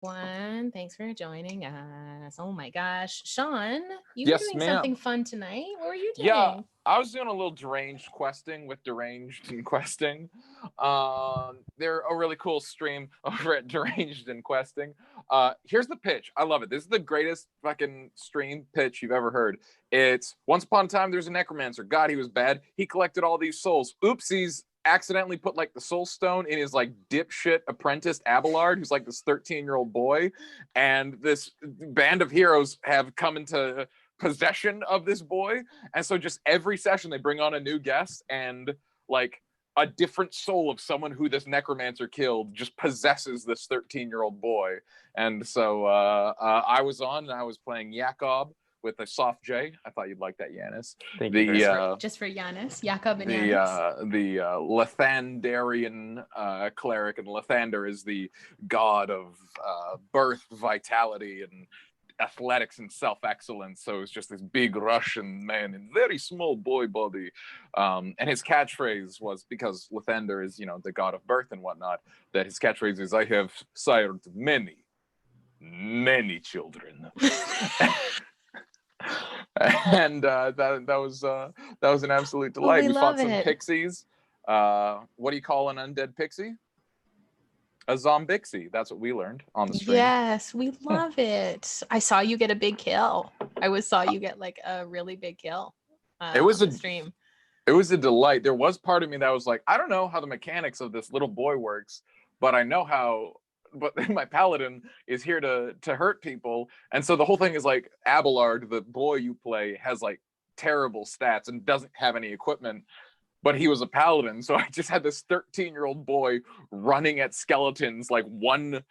One. Thanks for joining us. Oh my gosh. Sean, you were Yes, doing ma'am. something fun tonight. What were you Yeah, doing? I was doing a little deranged questing with deranged and questing. They're a really cool stream over at deranged and questing. Here's the pitch. I love it. This is the greatest fucking stream pitch you've ever heard. It's once upon a time there's a necromancer. God, he was bad. He collected all these souls. Oopsies. Accidentally put like the soul stone in his like dipshit apprentice Abelard, who's like this 13-year-old boy, and this band of heroes have come into possession of this boy, and so just every session they bring on a new guest, and like a different soul of someone who this necromancer killed just possesses this 13-year-old boy. And so I was on and I was playing Jakob with a soft J. I thought you'd like that, Yanis. Thank you very much. Just for Yanis, Jakob and Yanis. The Lathandarian cleric, and Lathander is the god of birth, vitality, and athletics and self-excellence. So it's just this big Russian man in very small boy body. And his catchphrase was, because Lathander is, the god of birth and whatnot, that his catchphrase is, "I have sired many, many children." And that was an absolute delight. We fought some pixies. What do you call an undead pixie? A zombixie. That's what we learned on the stream. Yes, we love it. I saw you get a big kill. Saw you get like a really big kill. It was a stream. It was a delight. There was part of me that was like, I don't know how the mechanics of this little boy works, but I know how. But my paladin is here to hurt people, and so the whole thing is like, Abelard, the boy you play, has like terrible stats and doesn't have any equipment, but he was a paladin, so I just had this 13-year-old boy running at skeletons, like one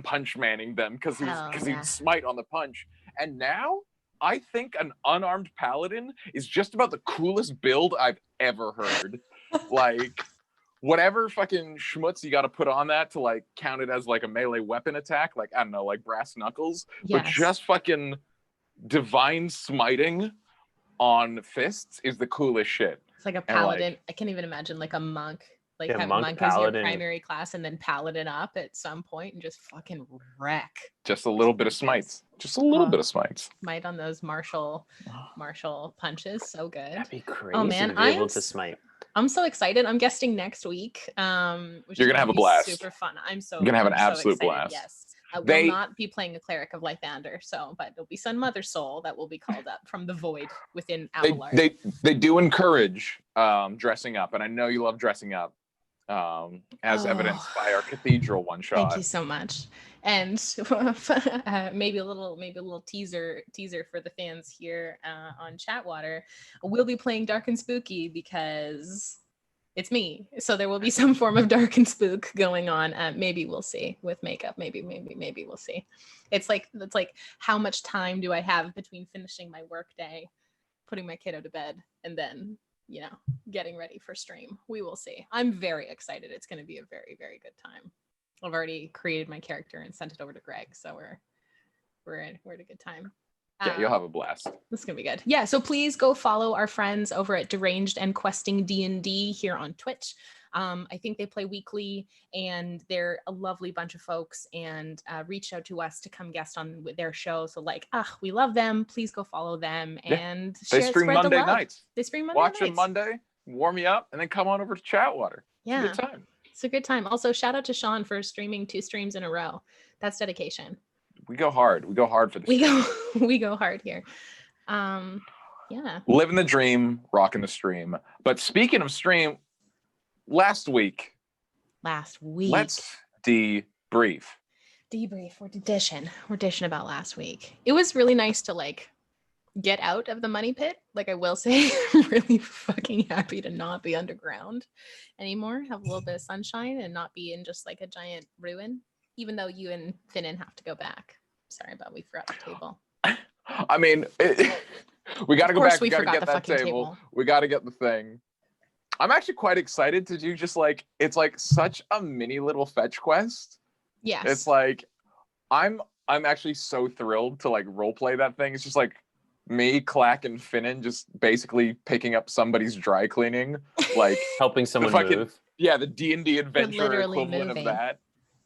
punch manning them because he'd smite on the punch. And now I think an unarmed paladin is just about the coolest build I've ever heard. Like, whatever fucking schmutz you got to put on that to like count it as like a melee weapon attack, like, I don't know, like brass knuckles, but just fucking divine smiting on fists is the coolest shit. It's like a paladin. I can't even imagine like a monk, like having monk as your primary class and then paladin up at some point and just fucking wreck. Just a little bit of smites. Just a little bit of smites. Smite on those martial punches. So good. That'd be crazy. Oh man, to be able to smite. I'm so excited. I'm guesting next week. Which You're gonna have a blast. Super fun. You're gonna have an absolute blast. Yes. I will not be playing a cleric of Lathander, but it'll be some mother soul that will be called up from the void within Abelard. They do encourage dressing up, and I know you love dressing up, as evidenced by our cathedral one shot. Thank you so much. And maybe a little teaser for the fans here on chatWater. We'll be playing Dark and Spooky because it's me. So there will be some form of dark and spook going on. Maybe we'll see with makeup. Maybe we'll see. It's like how much time do I have between finishing my work day, putting my kiddo to bed, and then getting ready for stream. We will see. I'm very excited. It's going to be a very, very good time. I've already created my character and sent it over to Greg, so we're at a good time. Yeah, you'll have a blast. This is gonna be good. Yeah, so please go follow our friends over at Deranged and Questing D&D here on Twitch. I think they play weekly, and they're a lovely bunch of folks, and reached out to us to come guest on with their show. So we love them. Please go follow them and they stream Monday nights. They stream Monday nights. Watch them Monday, warm you up, and then come on over to chatWater. Yeah, it's a good time. It's a good time. Also, shout out to Sean for streaming 2 streams in a row. That's dedication. We go hard. We go hard for the stream. We go hard here. Yeah. Living the dream, rocking the stream. But speaking of stream, last week. Let's debrief. We're dishing about last week. It was really nice to get out of the money pit. I will say, I'm really fucking happy to not be underground anymore. Have a little bit of sunshine and not be in just a giant ruin. Even though you and Finnan have to go back. Sorry about we forgot the table. I mean, we got to go back. We got to get that table. We got to get the thing. I'm actually quite excited to do just it's such a mini little fetch quest. Yes. It's I'm actually so thrilled to role play that thing. It's just me, Clack, and Finnan just basically picking up somebody's dry cleaning, helping someone move. Yeah, the D&D adventure equivalent of that.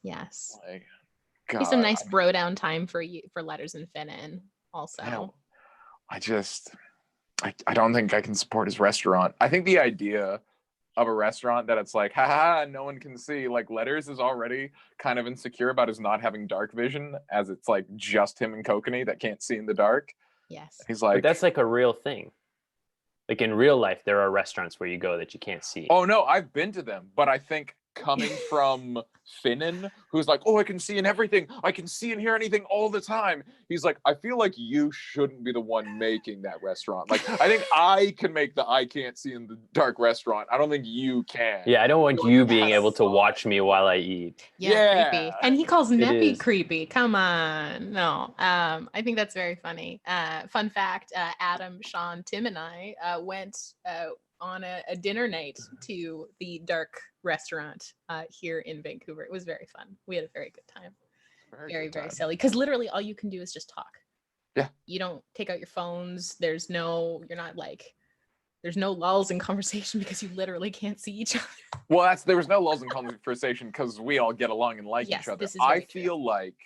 Yes. Be some God, nice bro down time for you for Letters and Finnan also. I don't think I can support his restaurant. I think the idea of a restaurant that it's like, haha, no one can see. Like Letters is already kind of insecure about his not having dark vision, as it's like just him and Kokanee that can't see in the dark. Yes. He's like, but that's like a real thing. Like in real life, there are restaurants where you go that you can't see. oh no, I've been to them, but I think coming from Finnan, who's like, oh, I can see in everything. I can see and hear anything all the time. He's like, I feel like you shouldn't be the one making that restaurant. Like, I think I can make the I can't see in the dark restaurant. I don't think you can. Yeah, I don't want you being able to watch me while I eat. Yeah, creepy. And he calls Neppy is. creepy. Come on. No. I think that's very funny. Fun fact, Adam, Sean, Tim, and I went on a dinner night to the dark restaurant here in Vancouver. It was very fun. We had a very good time. Very silly. Because literally all you can do is just talk. Yeah. You don't take out your phones. There's no lulls in conversation because you literally can't see each other. Well, there was no lulls in conversation because we all get along and like each other. This is I very true. feel like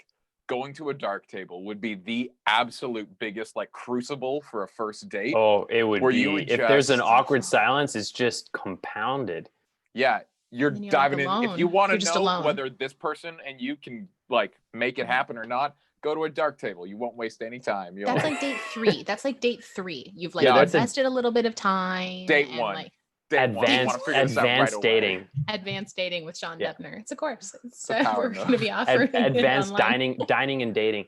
going to a dark table would be the absolute biggest like crucible for a first date. Oh, it would Where be. you would If there's an just- awkward silence, it's just compounded. Yeah, you're And you're, diving like, in. If you alone. want You're to just know alone. whether this person and you can like make it happen or not, go to a dark table. You won't waste any time. You'll That's like date 3. That's like date 3. You've like Yeah, that's invested a little bit of time. Date and, 1. Like, date one. You wanna figure this out right Advanced away. dating. advanced dating with Sean Yeah. Debner. It's a course. It's a power we're move. going to be offering Advanced online. dining and dating.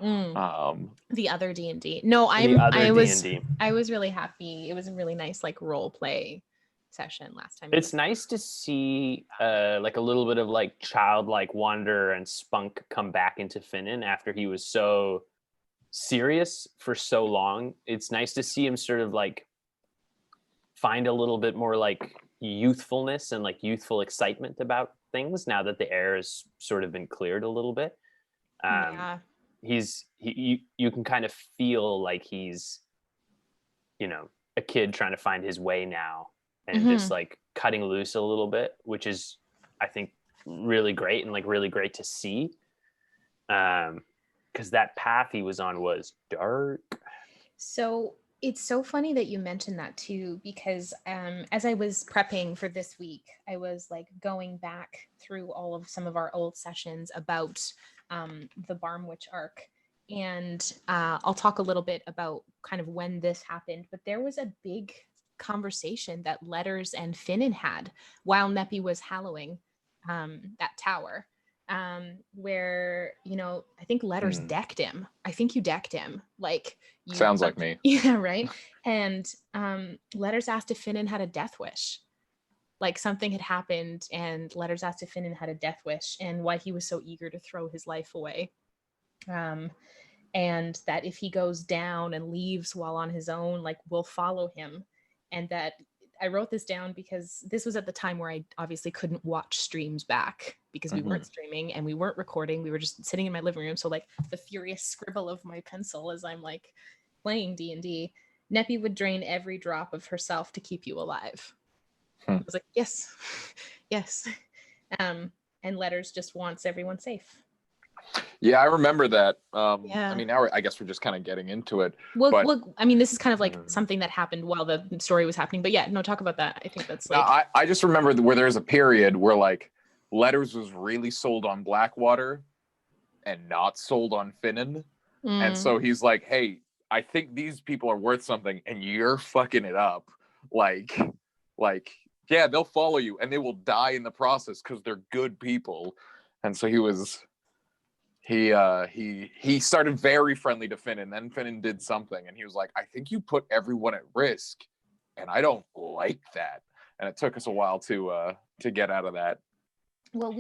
The other D&D. No, The other I was D&D. I was really happy. It was a really nice like role play session last time. It's nice to see like a little bit of like childlike wonder and spunk come back into Finnan after he was so serious for so long. It's nice to see him sort of like find a little bit more like youthfulness and like youthful excitement about things now that the air has sort of been cleared a little bit. Yeah. You can kind of feel like he's, you know, a kid trying to find his way now and just like cutting loose a little bit, which is, I think, really great and like really great to see. Because that path he was on was dark. So it's so funny that you mentioned that too, because as I was prepping for this week, I was like going back through all of some of our old sessions about the Barmwich Arc. And I'll talk a little bit about kind of when this happened, but there was a big conversation that Letters and Finnan had while Neppy was hallowing that tower, where, you know, I think Letters decked him. I think you decked him. Like, Sounds like me. Yeah, right. And Letters asked if Finnan had a death wish. Like something had happened, and Letters asked if Finnan had a death wish and why he was so eager to throw his life away. And that if he goes down and leaves while on his own, like we'll follow him. And that I wrote this down because this was at the time where I obviously couldn't watch streams back because we weren't streaming and we weren't recording. We were just sitting in my living room. So like the furious scribble of my pencil as I'm like playing D&D, Neppy would drain every drop of herself to keep you alive. I was like, yes, yes. And Letters just wants everyone safe. Yeah, I remember that. Yeah. I mean, now I guess we're just kind of getting into it. Well, I mean, this is kind of like something that happened while the story was happening. But yeah, no, talk about that. I think that's like. No, I just remember where there's a period where like Letters was really sold on Blackwater and not sold on Finnan. And so he's like, hey, I think these people are worth something and you're fucking it up. Like, yeah, they'll follow you and they will die in the process because they're good people. And so he started very friendly to Finnan, then Finnan did something and he was like, I think you put everyone at risk and I don't like that. And it took us a while to get out of that. Well,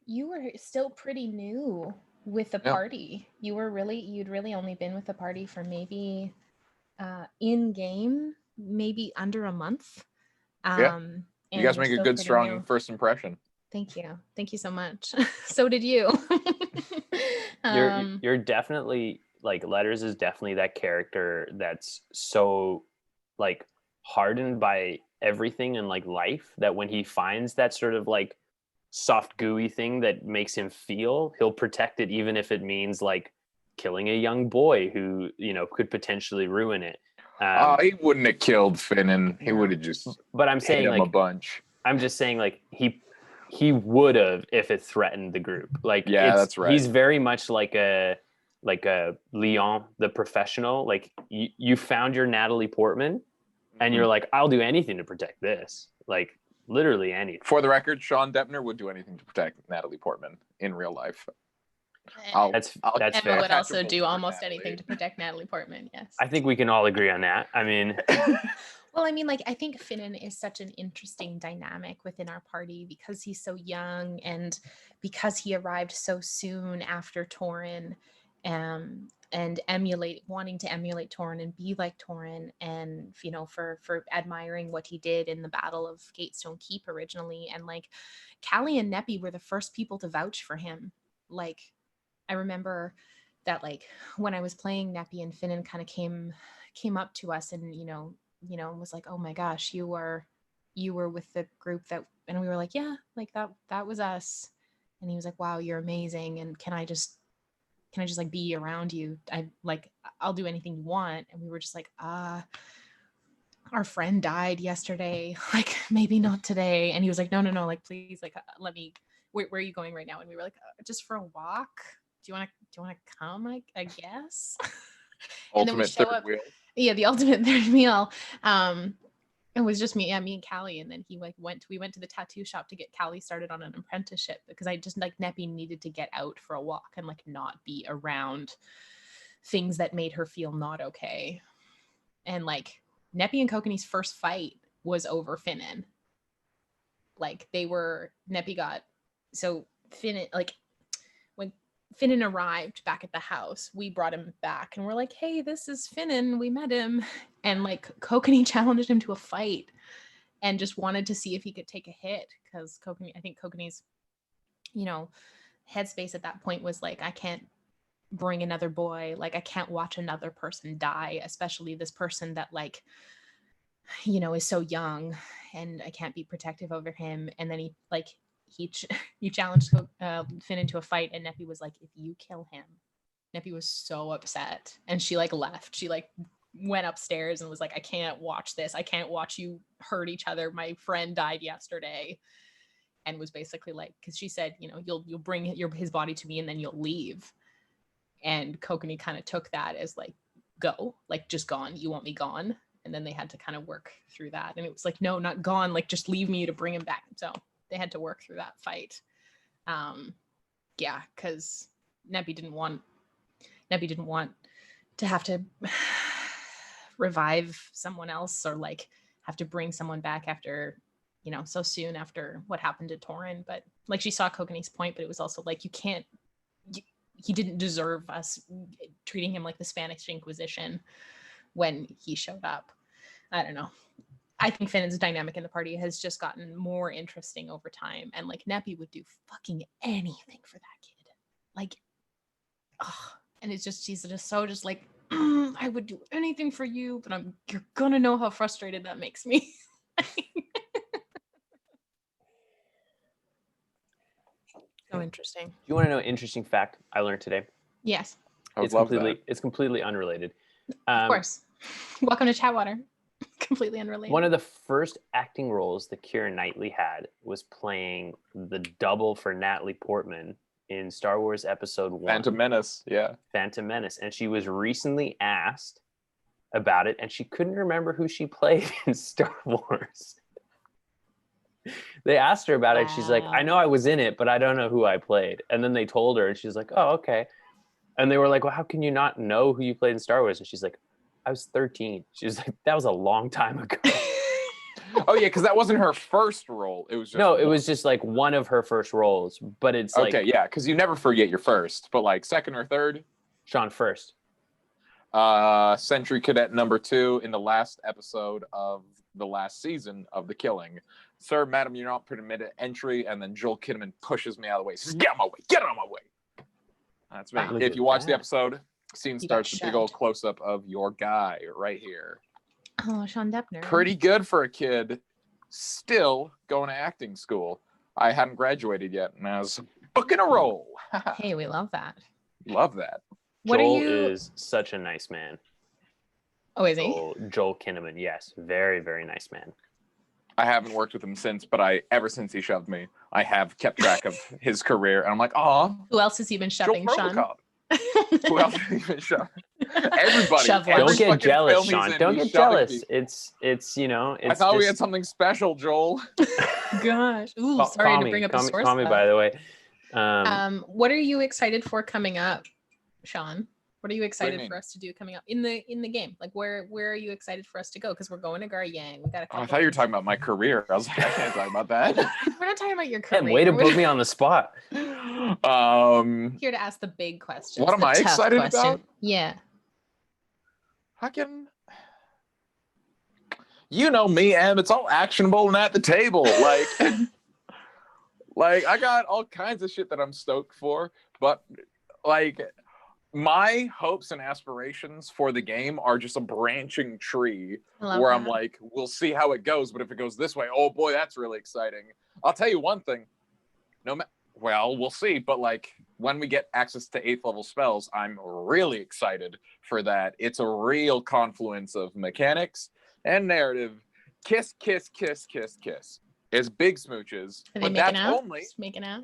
you were still pretty new with the party. You'd really only been with the party for maybe in game, maybe under a month. You guys make a good, strong first impression. Thank you so much. So did you. You're definitely like Letters is definitely that character that's so like hardened by everything in like life that when he finds that sort of like soft gooey thing that makes him feel, he'll protect it even if it means like killing a young boy who, you know, could potentially ruin it. He wouldn't have killed Finnan. He No. would have just But I'm hit saying him a like bunch. I'm just saying like he would have if it threatened the group. Like Yeah, that's right. He's very much like a Leon the professional. Like you found your Natalie Portman and you're like, I'll do anything to protect this. Like literally anything. For the record, Sean Deppner would do anything to protect Natalie Portman in real life. That's Emma fair. would also catch a do bullet for almost Natalie. anything to protect Natalie Portman. Yes. I think we can all agree on that. I mean, Well, I mean, like, I think Finnan is such an interesting dynamic within our party because he's so young and because he arrived so soon after Torrin, and wanting to emulate Torrin and be like Torrin, and, you know, for admiring what he did in the Battle of Gatestone Keep originally. And like Callie and Neppy were the first people to vouch for him. Like, I remember that, like, when I was playing, Neppy and Finnan kind of came up to us and, you know, was like, oh my gosh, you were with the group that, and we were like, yeah, like that was us. And he was like, wow, you're amazing. And can I just like be around you? I'll do anything you want. And we were just like, our friend died yesterday. Like, maybe not today. And he was like, no, like, please, like, let me, where are you going right now? And we were like, just for a walk. Do you want to come? I guess. And then we Ultimate show third up. wheel. Yeah, the ultimate third meal. It was just me and Callie, and then we went to the tattoo shop to get Callie started on an apprenticeship because I just, like, Neppy needed to get out for a walk and, like, not be around things that made her feel not okay. And, like, Neppy and Kokanee's first fight was over Finnan. Like, Finnan, like, when Finnan arrived back at the house, we brought him back and we're like, hey, this is Finnan, we met him. And, like, Kokanee challenged him to a fight and just wanted to see if he could take a hit, because I think Kokanee's, you know, headspace at that point was like, I can't bring another boy, like, I can't watch another person die, especially this person that, like, you know, is so young, and I can't be protective over him. And then he challenged Finn into a fight, and Neppy was like, if you kill him. Neppy was so upset, and she, like, left. She, like, went upstairs and was like, I can't watch this. I can't watch you hurt each other. My friend died yesterday. And was basically like, because she said, you know, you'll bring his body to me and then you'll leave. And Kokanee kind of took that as, like, go, like, just gone. You want me gone? And then they had to kind of work through that. And it was like, no, not gone. Like, just leave me to bring him back. So they had to work through that fight. Yeah, because Neppy didn't want to have to revive someone else, or, like, have to bring someone back after, you know, so soon after what happened to Torrin. But, like, she saw Kokanee's point, but it was also like, he didn't deserve us treating him like the Spanish Inquisition when he showed up. I don't know. I think Finnan's dynamic in the party has just gotten more interesting over time. And, like, Neppy would do fucking anything for that kid. Like, and it's just, she's just so just like, I would do anything for you, but you're gonna know how frustrated that makes me. So interesting. you want to know an interesting fact I learned today? Yes. I would love that. It's completely unrelated. Of course. Welcome to Chatwater. Completely unrelated. One of the first acting roles that Keira Knightley had was playing the double for Natalie Portman in Star Wars Episode 1. Phantom Menace, yeah. Phantom Menace. And she was recently asked about it, and she couldn't remember who she played in Star Wars. They asked her about it. She's like, I know I was in it, but I don't know who I played. And then they told her, and she's like, oh, okay. And they were like, well, how can you not know who you played in Star Wars? And she's like, I was 13. She was like, that was a long time ago. Oh, yeah, because that wasn't her first role. It was just it was just like one of her first roles. But it's like, okay, yeah, because you never forget your first, but, like, second or third? Sean first. Sentry Cadet number 2 in the last episode of the last season of The Killing. Sir, madam, you're not permitted entry. And then Joel Kinnaman pushes me out of the way. He says, get out of my way. Get out of my way. That's me. Wow. If you watch the episode, scene starts with a big old shoved. close-up of your guy right here. Oh, Sean Deppner. Pretty good for a kid still going to acting school. I hadn't graduated yet, and I was booking a roll. Hey, we love that. Love that. What Joel are you? is such a nice man. Oh, is he? Joel Kinnaman, yes, very, very nice man. I haven't worked with him since, but ever since he shoved me, I have kept track of his career, and I'm like, oh. Who else has he been shoving, Sean? Who else has he been shoving? Everybody. Shove Don't get jealous, film he's Sean. in, Don't he's get shoving jealous. people. It's you know. It's I thought we just- had something special, Joel. Gosh. Ooh, sorry to bring up a source. Call me, by the way. What are you excited for coming up, Sean? What are you excited mean? for us to do coming up in the game? Like where are you excited for us to go? Because we're going to Garyang. We got a couple I thought you were talking about my career. I was like, I can't talk about that. We're not talking about your career. Way to put me on the spot. Here to ask the big questions. What am the I tough excited question. about? Yeah. You know me, Em. It's all actionable and at the table. Like I got all kinds of shit that I'm stoked for, but like my hopes and aspirations for the game are just a branching tree where I'm like, we'll see how it goes, but if it goes this way, oh boy, that's really exciting. I'll tell you one thing. Well, we'll see, but like when we get access to 8th level spells, I'm really excited for that. It's a real confluence of mechanics and narrative. Kiss, kiss, kiss, kiss, kiss. It's big smooches. Are they But making that's out? only Just making out?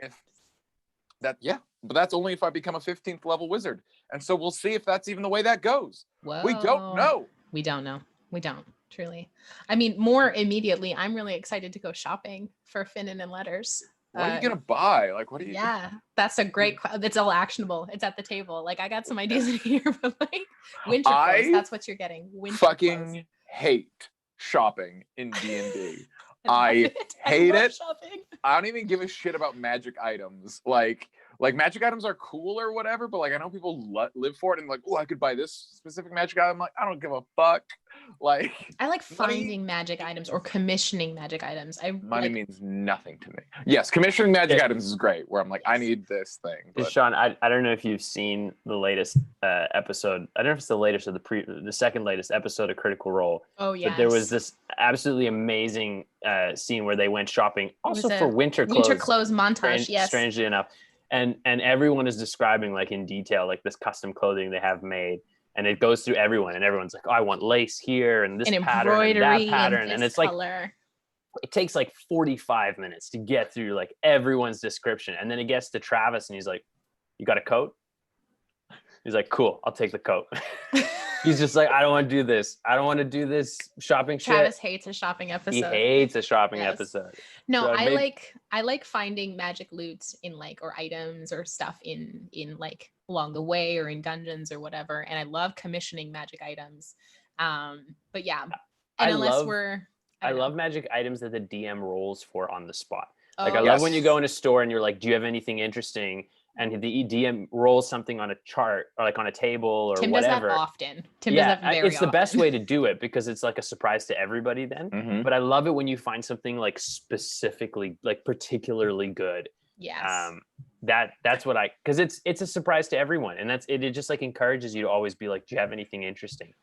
but that's only if I become a 15th level wizard. And so we'll see if that's even the way that goes. Whoa. We don't know. We don't know. We don't, truly. I mean, more immediately, I'm really excited to go shopping for Finnan and Letters. What are you gonna buy? Like, what are you? Yeah, that's a great. It's all actionable. It's at the table. Like, I got some ideas in here, but like winter clothes. That's what you're getting. Winter fucking clothes. hate shopping in D&D. I hate love it. shopping. I don't even give a shit about magic items. Like magic items are cool or whatever, but like I know people live for it and like, oh, I could buy this specific magic item. I'm like, I don't give a fuck. Like, I like finding magic items or commissioning magic items. Money means nothing to me. Yes, commissioning magic items is great. Where I'm like, I need this thing. But... Sean, I don't know if you've seen the latest episode. I don't know if it's the latest or the second latest episode of Critical Role. Oh yeah. But there was this absolutely amazing scene where they went shopping, also for winter clothes. Winter clothes montage. Yes. Strangely enough, and everyone is describing like in detail like this custom clothing they have made. And it goes through everyone, and everyone's like, oh, I want lace here, and this pattern, and that pattern. And it's color. like, it takes like 45 minutes to get through like everyone's description. And then it gets to Travis, and he's like, you got a coat? He's like, cool, I'll take the coat. He's just like, I don't want to do this. I don't want to do this shopping shit. Travis hates a shopping episode. He hates a shopping episode. No, so I like finding magic loots in like, or items or stuff in like along the way or in dungeons or whatever. And I love commissioning magic items. But yeah, and I love magic items that the DM rolls for on the spot. Like I love when you go in a store and you're like, do you have anything interesting? And the DM rolls something on a chart or like on a table or Tim whatever. Does that often. Tim does that very it's the best way to do it because it's like a surprise to everybody then. Mm-hmm. But I love it when you find something like specifically, like particularly good. Yes. That's what because it's a surprise to everyone. And it just like encourages you to always be like, do you have anything interesting?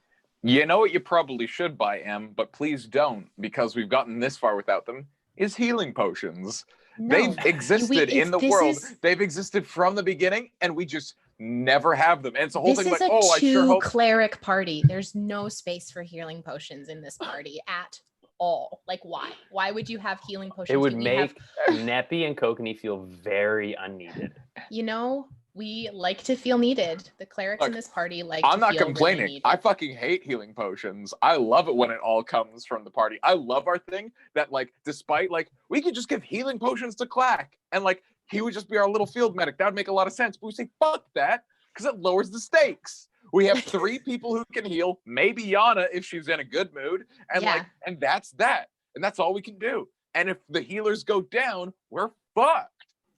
You know what you probably should buy, Em, but please don't, because we've gotten this far without them, is healing potions. No. They've existed in the world. They've existed from the beginning, and we just never have them. And it's a whole thing like, oh, I sure hope. Cleric party. There's no space for healing potions in this party at all. Like, why? Why would you have healing potions? It would make Neppy and Kokanee feel very unneeded. You know, we like to feel needed. The clerics in this party I'm not complaining. Really I fucking hate healing potions. I love it when it all comes from the party. I love our thing that like, despite like, we could just give healing potions to Clack and like, he would just be our little field medic. That would make a lot of sense. But we say, fuck that, because it lowers the stakes. We have 3 people who can heal, maybe Yanna if she's in a good mood. And and that's that. And that's all we can do. And if the healers go down, we're fucked.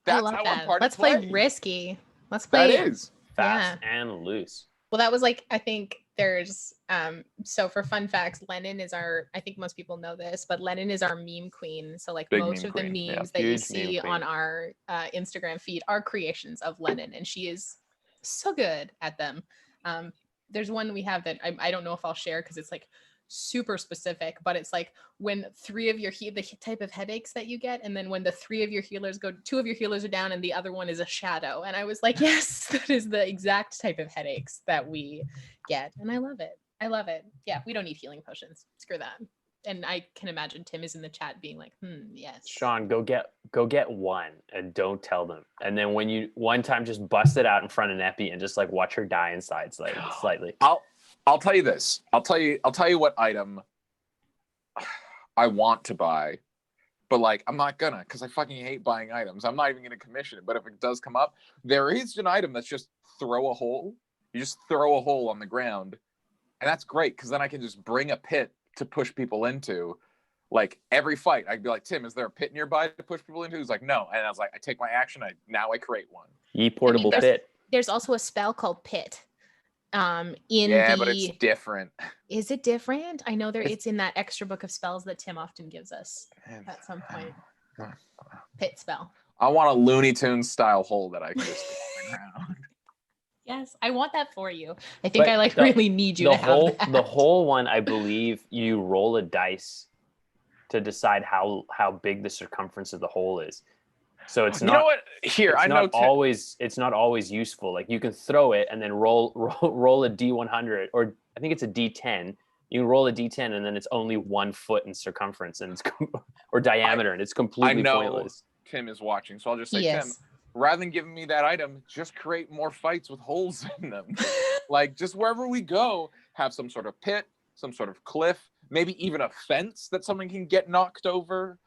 That's how our party Let's play risky. Let's play. That is fast and loose. Well, that was like, I think there's so for fun facts, Lennon is our, I think most people know this, but Lennon is our meme queen. So like most of the memes that you see on our Instagram feed are creations of Lennon, and she is so good at them. There's one we have that I don't know if I'll share because it's like super specific, but it's like when three of your the type of headaches that you get, and then when the three of your healers go, two of your healers are down and the other one is a shadow. And I was like, yes, that is the exact type of headaches that we get. And I love it. I love it. Yeah, we don't need healing potions. Screw that. And I can imagine Tim is in the chat being like, yes. Sean, go get one and don't tell them. And then when you one time just bust it out in front of Neppy and just like watch her die inside slightly. I'll tell you this. I'll tell you what item I want to buy, but like I'm not gonna, because I fucking hate buying items. I'm not even gonna commission it. But if it does come up, there is an item that's just throw a hole. You just throw a hole on the ground, and that's great because then I can just bring a pit to push people into. Like every fight, I'd be like, Tim, is there a pit nearby to push people into? He's like, no. And I was like, I take my action. I create one. Ye portable pit. There's also a spell called Pit. But it's different. Is it different? I know it's in that extra book of spells that Tim often gives us at some point. Pit spell. I want a Looney Tunes style hole that I can just go around. Yes, I want that for you. I think really need you to have that. The whole one, I believe you roll a dice to decide how big the circumference of the hole is. So it's not. You know what? Here, I know. It's not always useful. Like you can throw it and then roll a D100, or I think it's a D10. You can roll a D10 and then it's only 1 foot in circumference and it's or diameter, and it's completely pointless. Tim is watching, so I'll just say, Tim, rather than giving me that item, just create more fights with holes in them. Like just wherever we go, have some sort of pit, some sort of cliff, maybe even a fence that someone can get knocked over.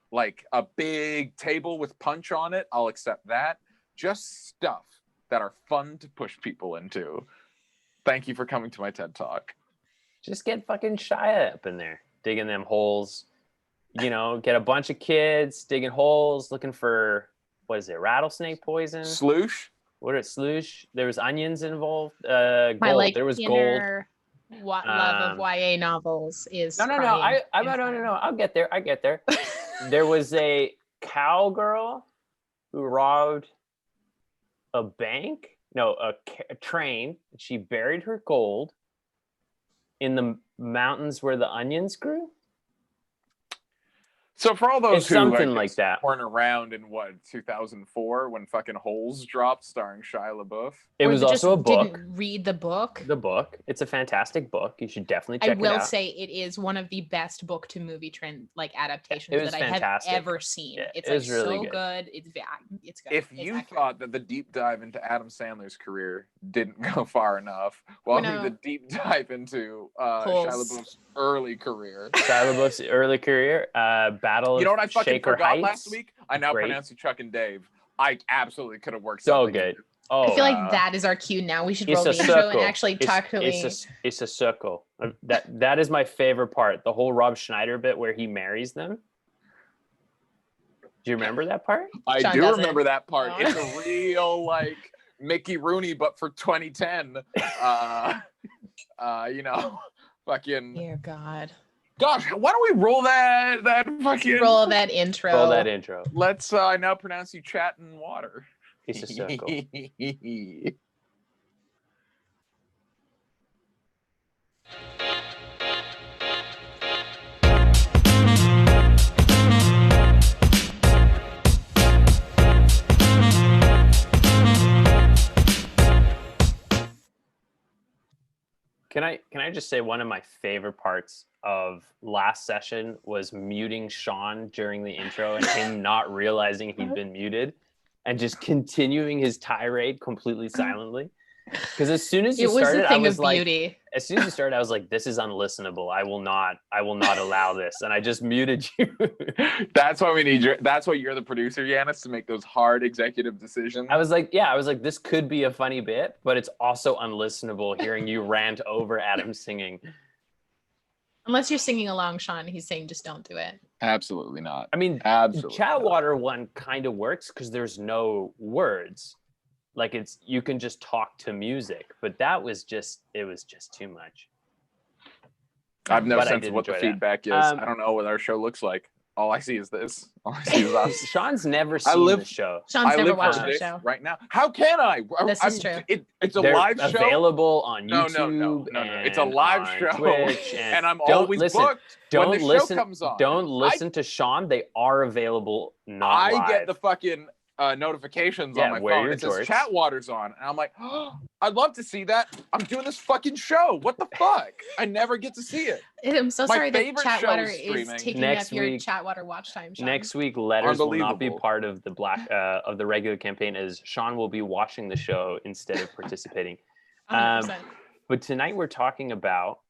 Like a big table with punch on it, I'll accept that. Just stuff that are fun to push people into. Thank you for coming to my TED Talk. Just get fucking Shia up in there, digging them holes. You know, get a bunch of kids digging holes, looking for, what is it, rattlesnake poison? Sloosh? What is sloosh? There was onions involved. Gold. There was gold. Love of YA novels is no. I'll get there. There was a cowgirl who robbed a bank. No, a train. She buried her gold in the mountains where the onions grew. So for all those it's something like that weren't around in 2004 when fucking Holes dropped starring Shia LaBeouf. It was also a book. Didn't read the book. The book. It's a fantastic book. You should definitely check it out. I will say it is one of the best book to movie adaptations that I have ever seen. Yeah, it's really good. It's good. If you thought that the deep dive into Adam Sandler's career didn't go far enough, the deep dive into Shia LaBeouf's early career. Battle. You know what I fucking forgot Heights? Last week? I now pronounce you Chuck and Dave. I absolutely could have worked. So good. Oh, I feel like that is our cue now. We should roll the intro and actually talk to It's a circle. That is my favorite part. The whole Rob Schneider bit where he marries them. Do you remember that part? I do remember that part. It's a real like Mickey Rooney, but for 2010. Fucking. Dear God. Gosh, why don't we roll that fucking roll that intro? Roll that intro. Let's now pronounce you chat and water. It's a circle. Can I just say one of my favorite parts of last session was muting Sean during the intro and him not realizing he'd been muted and just continuing his tirade completely silently. Because as soon as you started, I was like, this is unlistenable. I will not allow this. And I just muted you. That's why that's why you're the producer, Yanna, to make those hard executive decisions. I was like, this could be a funny bit, but it's also unlistenable hearing you rant over Adam singing. Unless you're singing along, Sean, he's saying just don't do it. Absolutely not. I mean, absolutely. Chatwater one kind of works because there's no words. Like you can just talk to music, but it was just too much. I have no sense of what the feedback is. I don't know what our show looks like. all I see is this. All I see is us. Sean's never seen the show. Sean's I never live watched for the this show. right now. How can I? This is true. It's a They're live show. available on No. YouTube. It's a live on show, Twitch, and I'm don't always listen, booked don't when the listen, show comes on. Don't listen to Sean. They are available, not live. I get the fucking notifications on my where phone. your It says jorts. chatWater's on, and I'm like, oh, I'd love to see that. I'm doing this fucking show. What the fuck? I never get to see it. I'm so My sorry that favorite chatWater show's is streaming. taking Next up your week- chatWater watch time, Sean. Next week, letters will not be Unbelievable. part of the of the regular campaign, as Sean will be watching the show instead of participating. 100%. But tonight we're talking about.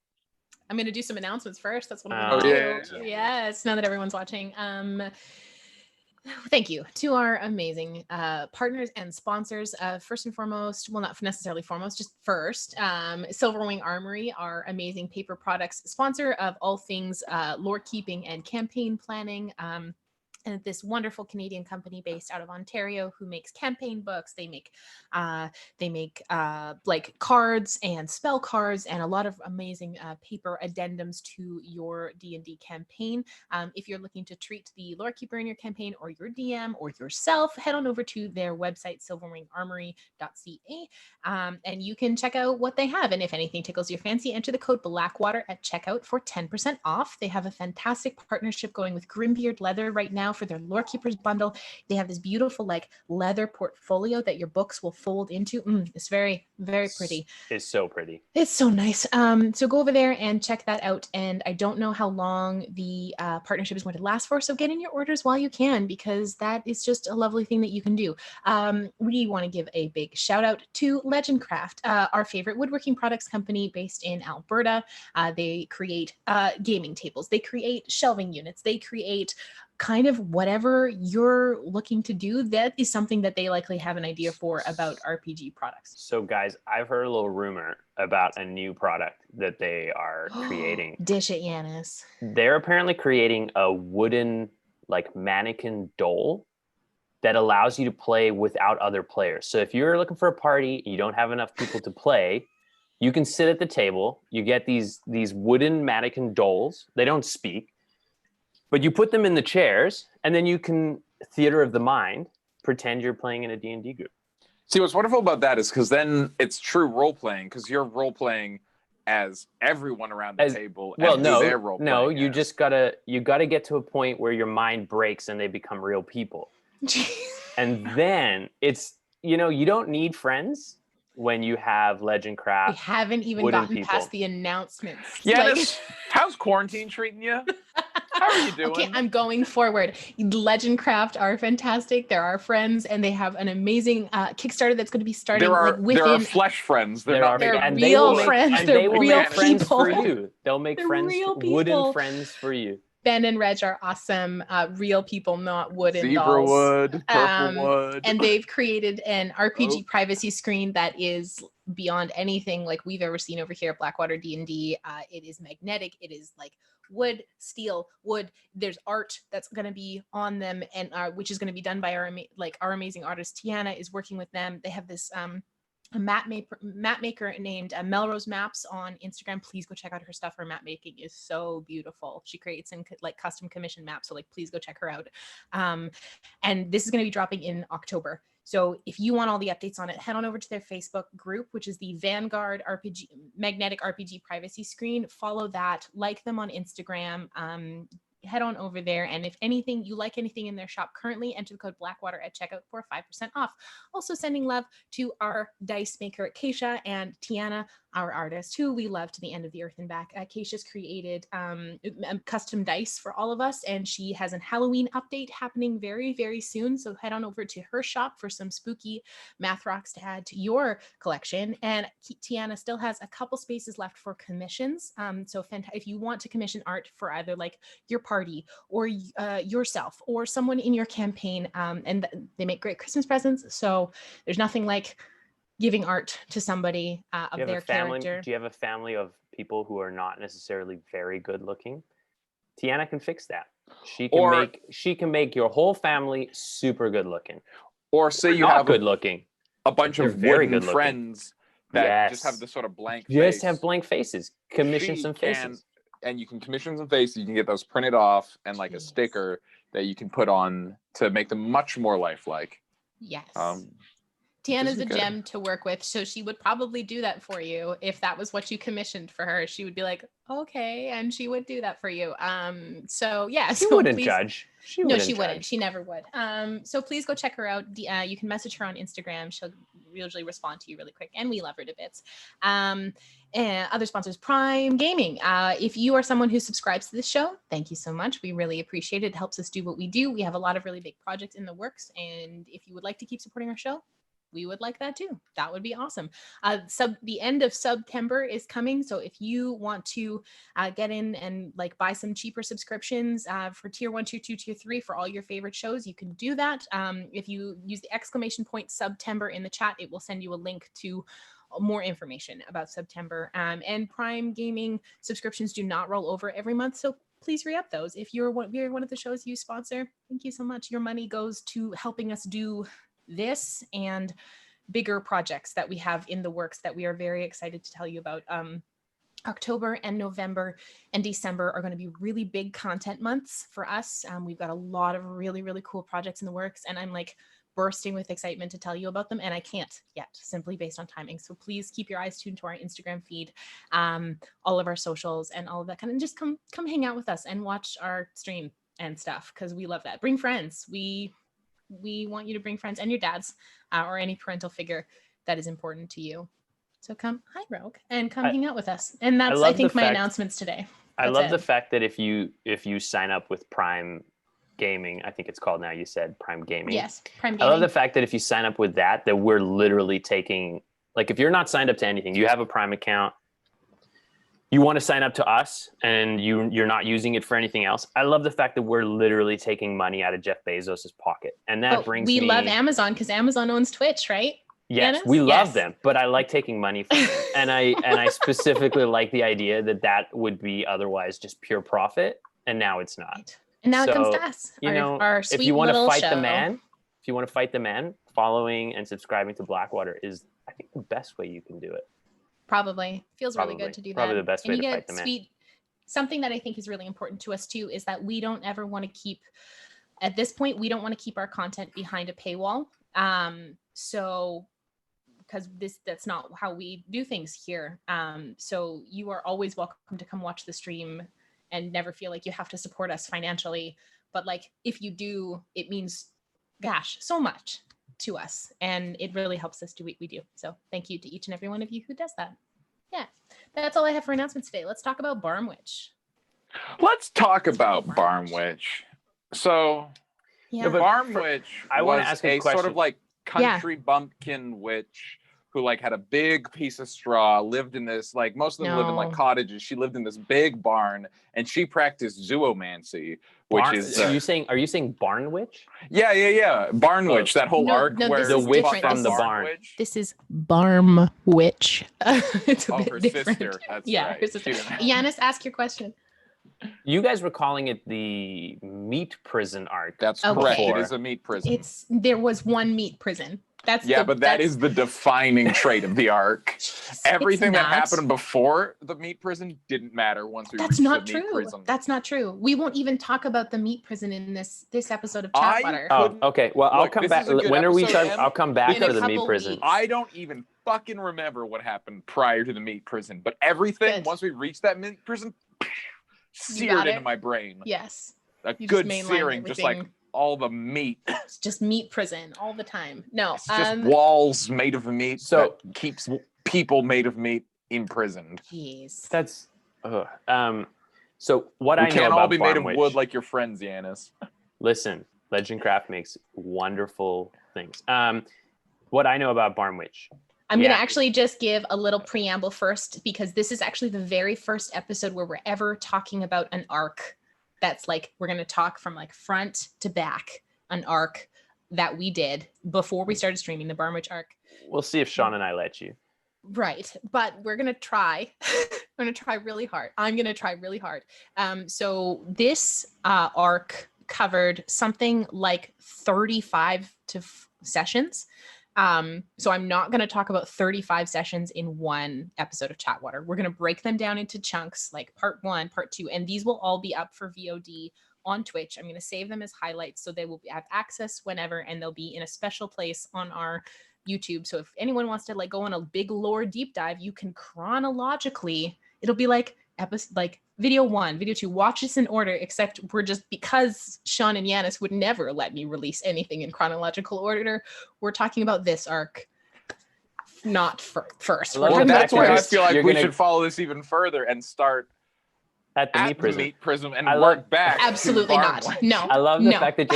I'm going to do some announcements first. That's what I'm Oh, going to yeah. do. Yes, now that everyone's watching. Thank you to our amazing partners and sponsors. First and foremost, well, not necessarily foremost, just first, Silverwing Armory, our amazing paper products sponsor of all things lore keeping and campaign planning. And this wonderful Canadian company based out of Ontario who makes campaign books. They make like cards and spell cards and a lot of amazing paper addendums to your D&D campaign. If you're looking to treat the lore keeper in your campaign or your DM or yourself, head on over to their website, silverwingarmory.ca, and you can check out what they have. And if anything tickles your fancy, enter the code Blackwater at checkout for 10% off. They have a fantastic partnership going with Grimbeard Leather right now for their Lore Keepers bundle. They have this beautiful like leather portfolio that your books will fold into. It's very, very pretty. It's so pretty. It's so nice. So go over there and check that out. And I don't know how long the partnership is going to last for, so get in your orders while you can, because that is just a lovely thing that you can do. We want to give a big shout out to Legend Craft, our favorite woodworking products company based in Alberta. They create gaming tables. They create shelving units. They create kind of whatever you're looking to do. That is something that they likely have an idea for about RPG products. So guys, I've heard a little rumor about a new product that they are creating. Dish it, Yannis. They're apparently creating a wooden like mannequin doll that allows you to play without other players. So if you're looking for a party, you don't have enough people to play, you can sit at the table, you get these wooden mannequin dolls. They don't speak, but you put them in the chairs, and then you can, theater of the mind, pretend you're playing in a D&D group. See, what's wonderful about that is because then it's true role playing, because you're role playing as everyone around the table. Well, and no, role no, you as. just gotta get to a point where your mind breaks and they become real people, and then it's you don't need friends when you have Legend Craft. We haven't even wooden gotten people. past the announcements. Yeah, how's quarantine treating you? How are you doing? Okay, I'm going forward. Legend Craft are fantastic. They're our friends, and they have an amazing Kickstarter that's going to be starting there within. are flesh friends. They're and real friends. And they're they will real make friends people for you. They'll make They're friends, real wooden people. friends for you. Ben and Reg are awesome, real people, not wooden Zebra dolls. wood, purple wood. And they've created an RPG privacy screen that is beyond anything like we've ever seen over here at Blackwater D&D. It is magnetic. It is like wood, steel, wood. There's art that's going to be on them, and which is going to be done by our amazing artist Yanna is working with them. They have this a map maker named Melrose Maps on Instagram. Please go check out her stuff. Her map making is so beautiful. She creates and like custom commission maps. So like, please go check her out. And this is going to be dropping in October. So if you want all the updates on it, head on over to their Facebook group, which is the Vanguard RPG Magnetic RPG Privacy Screen. Follow that, like them on Instagram. Head on over there, and if anything you like anything in their shop currently, enter the code Blackwater at checkout for 5% off. Also sending love to our dice maker Acacia and Tiana, our artist, who we love to the end of the earth and back. Acacia's created custom dice for all of us, and she has a Halloween update happening very, very soon. So head on over to her shop for some spooky math rocks to add to your collection. And Tiana still has a couple spaces left for commissions. So if you want to commission art for either like your party or yourself or someone in your campaign, and they make great Christmas presents. So there's nothing like giving art to somebody of their character. Do you have a family of people who are not necessarily very good looking? Tiana can fix that. She can make your whole family super good looking. Or say you not have good looking. A bunch of very wooden good friends that just have this sort of blank face. Just have blank faces. Commission some faces. and you can commission some faces. You can get those printed off and like a sticker that you can put on to make them much more lifelike. Yes. This Tiana's is a good. gem to work with, so she would probably do that for you if that was what you commissioned for her. She would be like, okay, and she would do that for you. So yeah, She so wouldn't please, judge. She no, wouldn't she judge. wouldn't. She never would. So please go check her out. You can message her on Instagram. She'll usually respond to you really quick, and we love her to bits. And other sponsors, Prime Gaming. If you are someone who subscribes to this show, thank you so much. We really appreciate it. It helps us do what we do. We have a lot of really big projects in the works, and if you would like to keep supporting our show, we would like that too. That would be awesome. The end of September is coming, so if you want to get in and like buy some cheaper subscriptions for tier 1, tier 2, tier 3 for all your favorite shows, you can do that. If you use the exclamation point September in the chat, it will send you a link to more information about September. And Prime Gaming subscriptions do not roll over every month, so please re-up those. If you're one of the shows you sponsor, thank you so much. Your money goes to helping us do this and bigger projects that we have in the works that we are very excited to tell you about. October and November and December are going to be really big content months for us. We've got a lot of really, really cool projects in the works, and I'm like bursting with excitement to tell you about them, and I can't yet, simply based on timing. So please keep your eyes tuned to our Instagram feed, all of our socials and all of that kind of, and just come hang out with us and watch our stream and stuff, because we love that. Bring friends. We want you to bring friends and your dads or any parental figure that is important to you. So come, hi Rogue, and come hang out with us. And that's, I think, my announcements today. I love the fact that if you sign up with Prime Gaming, I think it's called now, you said Prime Gaming. Yes, Prime Gaming. I love the fact that if you sign up with that we're literally taking, like, if you're not signed up to anything, you have a Prime account, you want to sign up to us and you're not using it for anything else. I love the fact that we're literally taking money out of Jeff Bezos's pocket. And that brings me... We love Amazon because Amazon owns Twitch, right? Yes, Yannis? we love them, but I like taking money from them. And I specifically like the idea that would be otherwise just pure profit, and now it's not. Right. And now it comes to us. Our sweet if you want to little fight show. the man, following and subscribing to Blackwater is, I think, the best way you can do it. Probably. Feels really good to do that. Probably the best way to fight the man. Something that I think is really important to us too is that we don't ever want to keep, at this point, we don't want to keep our content behind a paywall. So, because that's not how we do things here. So you are always welcome to come watch the stream and never feel like you have to support us financially. But like, if you do, it means, gosh, so much to us, and it really helps us do what we do. So thank you to each and every one of you who does that. Yeah, that's all I have for announcements today. Let's talk about Barmwich. Let's talk about Barmwich. So, Yeah. Barmwich I want was to ask a question. sort of like country bumpkin witch who like had a big piece of straw, lived in this, like, most of them live in like cottages. She lived in this big barn, and she practiced zoomancy, which is are you saying barn witch? Yeah. Barn witch, that whole arc where the witch different. from the barn. This is Barmwich. It's a bit her different. Sister. That's yeah, right. her sister. Yannis, ask your question. You guys were calling it the meat prison arc. That's correct. It is a meat prison. There was one meat prison. But that is the defining trait of the arc. Everything that happened before the meat prison didn't matter once we reached the meat prison. That's not true. We won't even talk about the meat prison in this episode of Chatwater. Oh, okay. Well, I'll come back. When are we talking? I'll come back for the meat prison. Weeks. I don't even fucking remember what happened prior to the meat prison, but everything, once we reached that meat prison, seared into my brain. Yes. A good searing, just like all the meat. It's just meat prison all the time. No, it's just walls made of meat that keeps people made of meat imprisoned. Jeez. That's so what I know about can't all be made of Barmwich, wood like your friends, Yannis. Listen, Legend Craft makes wonderful things. What I know about Barmwich. I'm going to actually just give a little preamble first, because this is actually the very first episode where we're ever talking about an arc. That's like, we're going to talk from like front to back, an arc that we did before we started streaming, the Barmwich Arc. We'll see if Sean and I let you. Right. But we're going to try. I'm going to try really hard. I'm going to try really hard. So this arc covered something like 35 sessions. So I'm not going to talk about 35 sessions in one episode of Chatwater. We're going to break them down into chunks, like part 1, part 2, and these will all be up for VOD on Twitch. I'm going to save them as highlights so they will have access whenever, and they'll be in a special place on our YouTube. So if anyone wants to like go on a big lore deep dive, you can chronologically, it'll be like video 1, video 2, watch this in order, except we're just, because Sean and Yannis would never let me release anything in chronological order, we're talking about this arc not first. Well, Well, that's why I feel like You're we gonna- should follow this even further and start at the at meat the prism. meat prism and I work love- back. to Absolutely not. Barmwich. No. I love the no. fact that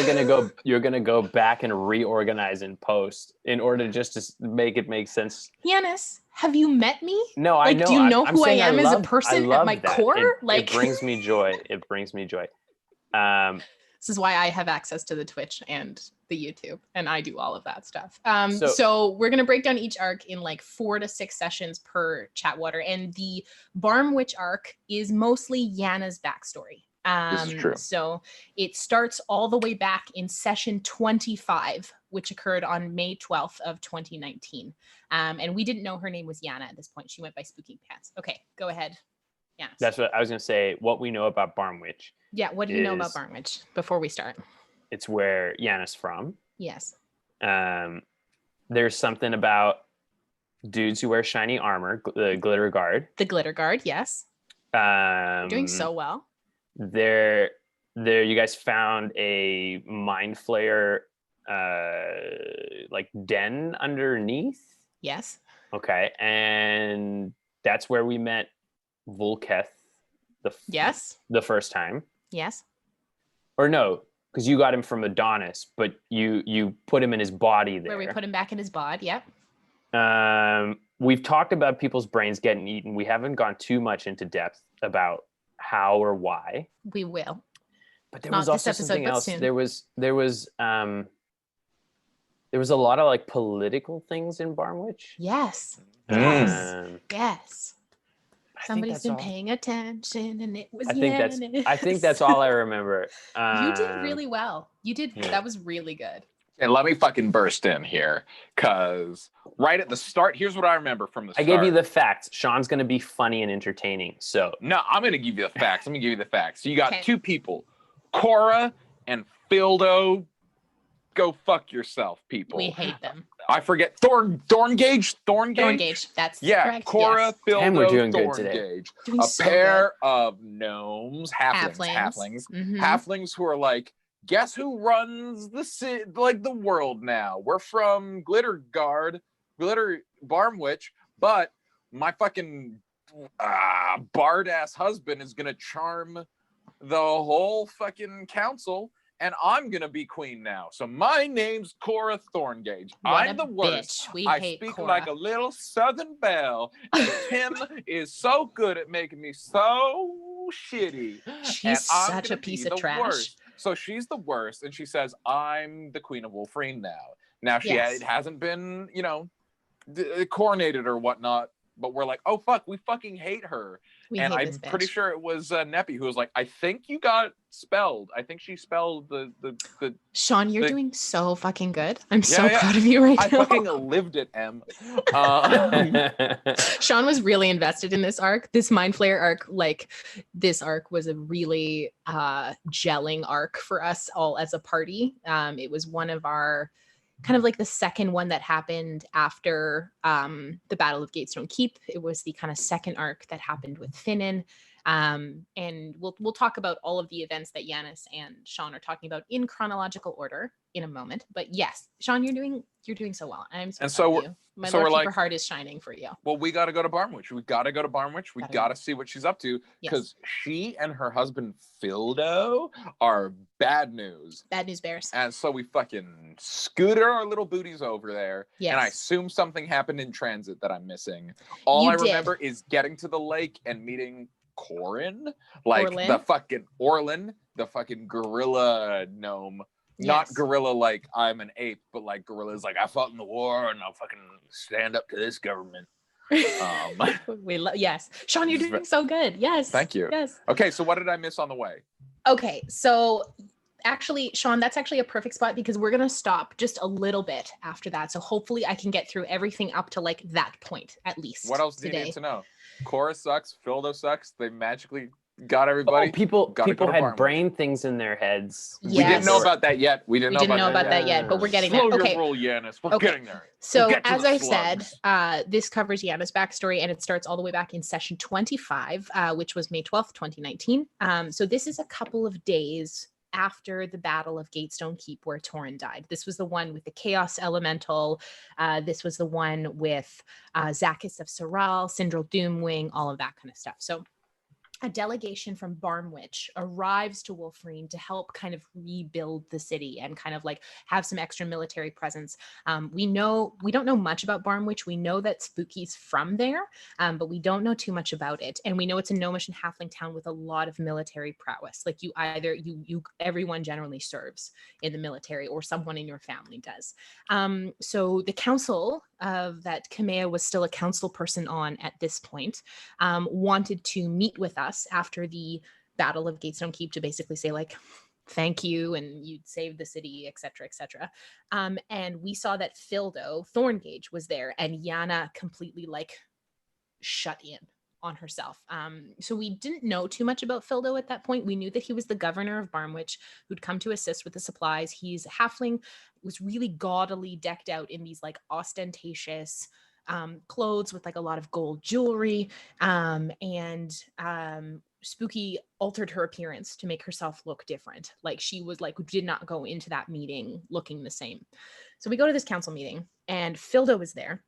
you're gonna go back and reorganize in post in order just to make it make sense. Yannis, have you met me? No, Like, I know. do you know I'm who I saying am as a love- person I at love my that. core? It brings me joy. It brings me joy. This is why I have access to the Twitch and the YouTube, and I do all of that stuff. So- So we're going to break down each arc in like 4 to 6 sessions per Chatwater, and the Barmwich arc is mostly Yanna's backstory. This is true. So it starts all the way back in session 25, which occurred on May 12th of 2019. And we didn't know her name was Yanna at this point. She went by Spooky Pants. Okay, go ahead. Yannis. That's what I was gonna say. What we know about Barmwich, Yeah, what do you know about is- Barmwich before we start? it's where Yanna's from. Yes. There's something about dudes who wear shiny armor, the glitter guard. The Glitter Guard, yes. Doing so well. There, you guys found a mind flayer, like den underneath. Yes. Okay, and that's where we met Volketh Yes. the first time. Yes. Or no, because you got him from Adonis, but you put him in his body there. Where we put him back in his bod. Yep. We've talked about people's brains getting eaten. We haven't gone too much into depth about how or why. We will. But there Not was this also episode, something but else. soon. There was a lot of like political things in Barmwich. Yes. Um, Yes. I think Somebody's that's been all- paying attention, and it was. I think Yannis. that's all I remember. You did really well. You did. yeah. That was really good. And let me fucking burst in here, because right at the start, here's what I remember from the I start. gave you the facts. Sean's gonna be funny and entertaining. So No, I'm going to give you the facts. Let me give you the facts. So you got Okay. 2 people, Cora and Fildo. Go fuck yourself, people. We hate them. I forget. Thorngage? Thorngage. That's Yeah, correct. Cora, Yes. Fildo, Damn, we're doing good today. Thorngage. Doing A so pair of gnomes, halflings, Mhm. halflings who are like, guess who runs the world now? We're from Glitter Barmwich, but my fucking bard ass husband is gonna charm the whole fucking council, and I'm gonna be queen now. So my name's Cora Thorngage. What I'm a the worst. bitch. We I hate speak Cora. like a little Southern belle, and Tim is so good at making me so shitty. and She's I'm such a gonna piece be of the trash. worst. So she's the worst, and she says, "I'm the queen of Wolfreen now." Now Yes. it hasn't been, coronated or whatnot, but we're like, "Oh fuck, we fucking hate her." We And hate I'm this bitch. pretty sure it was Neppy who was like, "I think you got spelled. I think she spelled the." Sean, you're the- doing so fucking good. I'm so Yeah. proud of you right I now. fucking lived it, Em. Sean was really invested in this arc, this Mind Flayer arc. Like, this arc was a really gelling arc for us all as a party. It was one of our kind of like the second one that happened after the Battle of Gatestone Keep. It was the kind of second arc that happened with Finnan. And we'll talk about all of the events that Yannis and Sean are talking about in chronological order in a moment. But yes, Sean, you're doing so well. I'm so And proud so of we're- you. My so we're Lord Keeper like- heart is shining for you. Well, we got to go to Barmwich. We got to go to Barmwich. We Gotta got go. to see what she's up to, Yes. because she and her husband Fildo are bad news. Bad news bears. And so we fucking scooter our little booties over there. Yes. And I assume something happened in transit that I'm missing. All You I did. remember is getting to the lake and meeting Corin, like Orlin. the fucking Orlin, the fucking gorilla gnome. Not Yes. gorilla like I'm an ape, but like gorillas like I fought in the war and I'll fucking stand up to this government. Yes. Sean, you're doing so good. Yes. Thank you. Yes. Okay, so what did I miss on the way? Okay, so actually, Sean, that's actually a perfect spot because we're going to stop just a little bit after that. So hopefully I can get through everything up to like that point at least. What else today. do you need to know? Cora sucks. Fildo sucks. They magically got everybody. Oh, people Gotta go to had Barmwich. brain things in their heads. Yes. We didn't know about that yet. We didn't know about that yet, but we're getting Slow there. your Okay. roll, Yannis. We're getting there. So We'll get to as the I slugs. said, this covers Yanna's backstory, and it starts all the way back in session 25, which was May 12th, 2019. So this is a couple of days after the Battle of Gatestone Keep, where Torrin died. This was the one with the Chaos Elemental. This was the one with Zakis of Saral, Syndral Doomwing, all of that kind of stuff. So a delegation from Barmwich arrives to Wolfreen to help kind of rebuild the city and kind of like have some extra military presence. We don't know much about Barmwich. We know that Spooky's from there, but we don't know too much about it. And we know it's a gnomish and halfling town with a lot of military prowess. Like everyone generally serves in the military, or someone in your family does. So the council that Kamea was still a council person on at this point wanted to meet with us after the Battle of Gatestone Keep to basically say like, thank you, and you'd saved the city, etc., etc. And we saw that Fildo Thorngage was there, and Yanna completely like shut in on herself. So we didn't know too much about Fildo at that point. We knew that he was the governor of Barmwich who'd come to assist with the supplies. He's a halfling, was really gaudily decked out in these like ostentatious clothes with like a lot of gold jewelry, and Spooky altered her appearance to make herself look different. Like she was like, did not go into that meeting looking the same. So we go to this council meeting, and Fildo is there.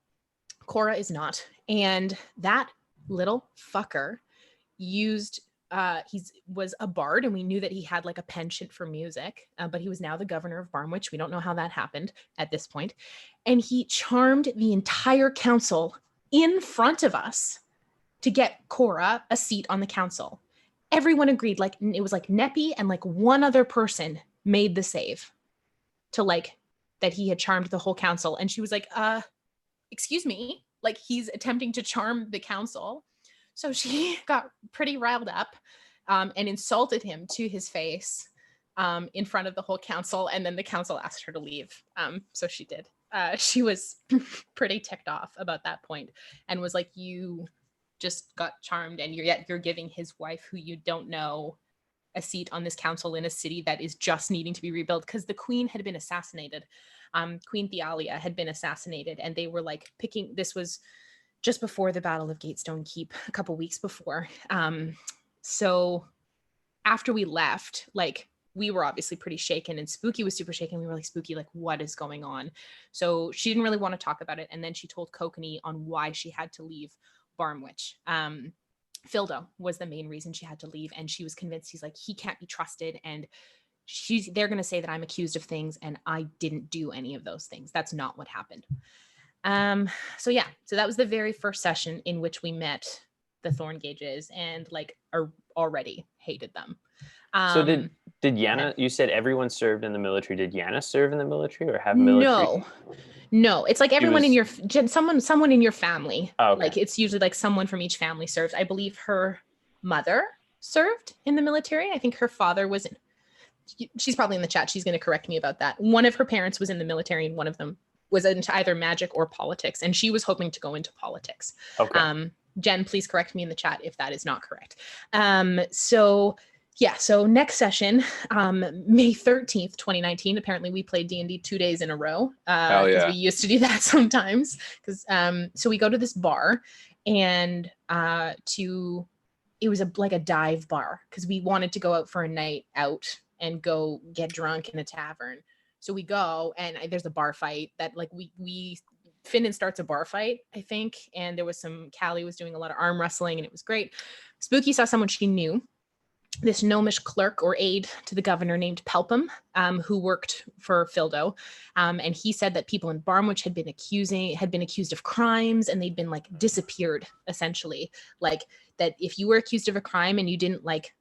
Cora is not. And that little fucker used was a bard, and we knew that he had like a penchant for music, but he was now the governor of Barmwich. We don't know how that happened at this point. And he charmed the entire council in front of us to get Cora a seat on the council. Everyone agreed. Like it was like Neppy and like one other person made the save to like that he had charmed the whole council. And she was like, excuse me, like he's attempting to charm the council. So she got pretty riled up and insulted him to his face in front of the whole council. And then the council asked her to leave. So she did. She was pretty ticked off about that point and was like, you just got charmed, and you're giving his wife, who you don't know, a seat on this council in a city that is just needing to be rebuilt because the queen had been assassinated. Queen Thealia had been assassinated, and they were like picking, this was just before the Battle of Gatestone Keep, a couple weeks before. So after we left, like we were obviously pretty shaken, and Spooky was super shaken. We were like, Spooky, like what is going on? So she didn't really want to talk about it. And then she told Kokanee on why she had to leave Barmwich. Fildo was the main reason she had to leave. And she was convinced, he's like, he can't be trusted. And they're going to say that I'm accused of things, and I didn't do any of those things. That's not what happened. So that was the very first session in which we met the Thorngages, and like already hated them. So did Yanna, you said everyone served in the military. Did Yanna serve in the military or have military? No, it's like everyone in your someone in your family. Oh, okay. Like it's usually like someone from each family served. I believe her mother served in the military. I think her father was in, she's probably in the chat. She's going to correct me about that. One of her parents was in the military, and one of them was into either magic or politics, and she was hoping to go into politics. Okay. Jen, please correct me in the chat if that is not correct. So next session, May 13th, 2019, apparently we played D&D 2 days in a row. Hell yeah. We used to do that sometimes. So we go to this bar, and it was like a dive bar, because we wanted to go out for a night out and go get drunk in a tavern. So we go, and there's a bar fight that like Finnan starts a bar fight, I think. And there was Callie was doing a lot of arm wrestling, and it was great. Spooky saw someone she knew, this gnomish clerk or aide to the governor named Pelpham, who worked for Fildo. And he said that people in Barmwich had been accused of crimes, and they'd been like disappeared, essentially. Like that if you were accused of a crime and you didn't like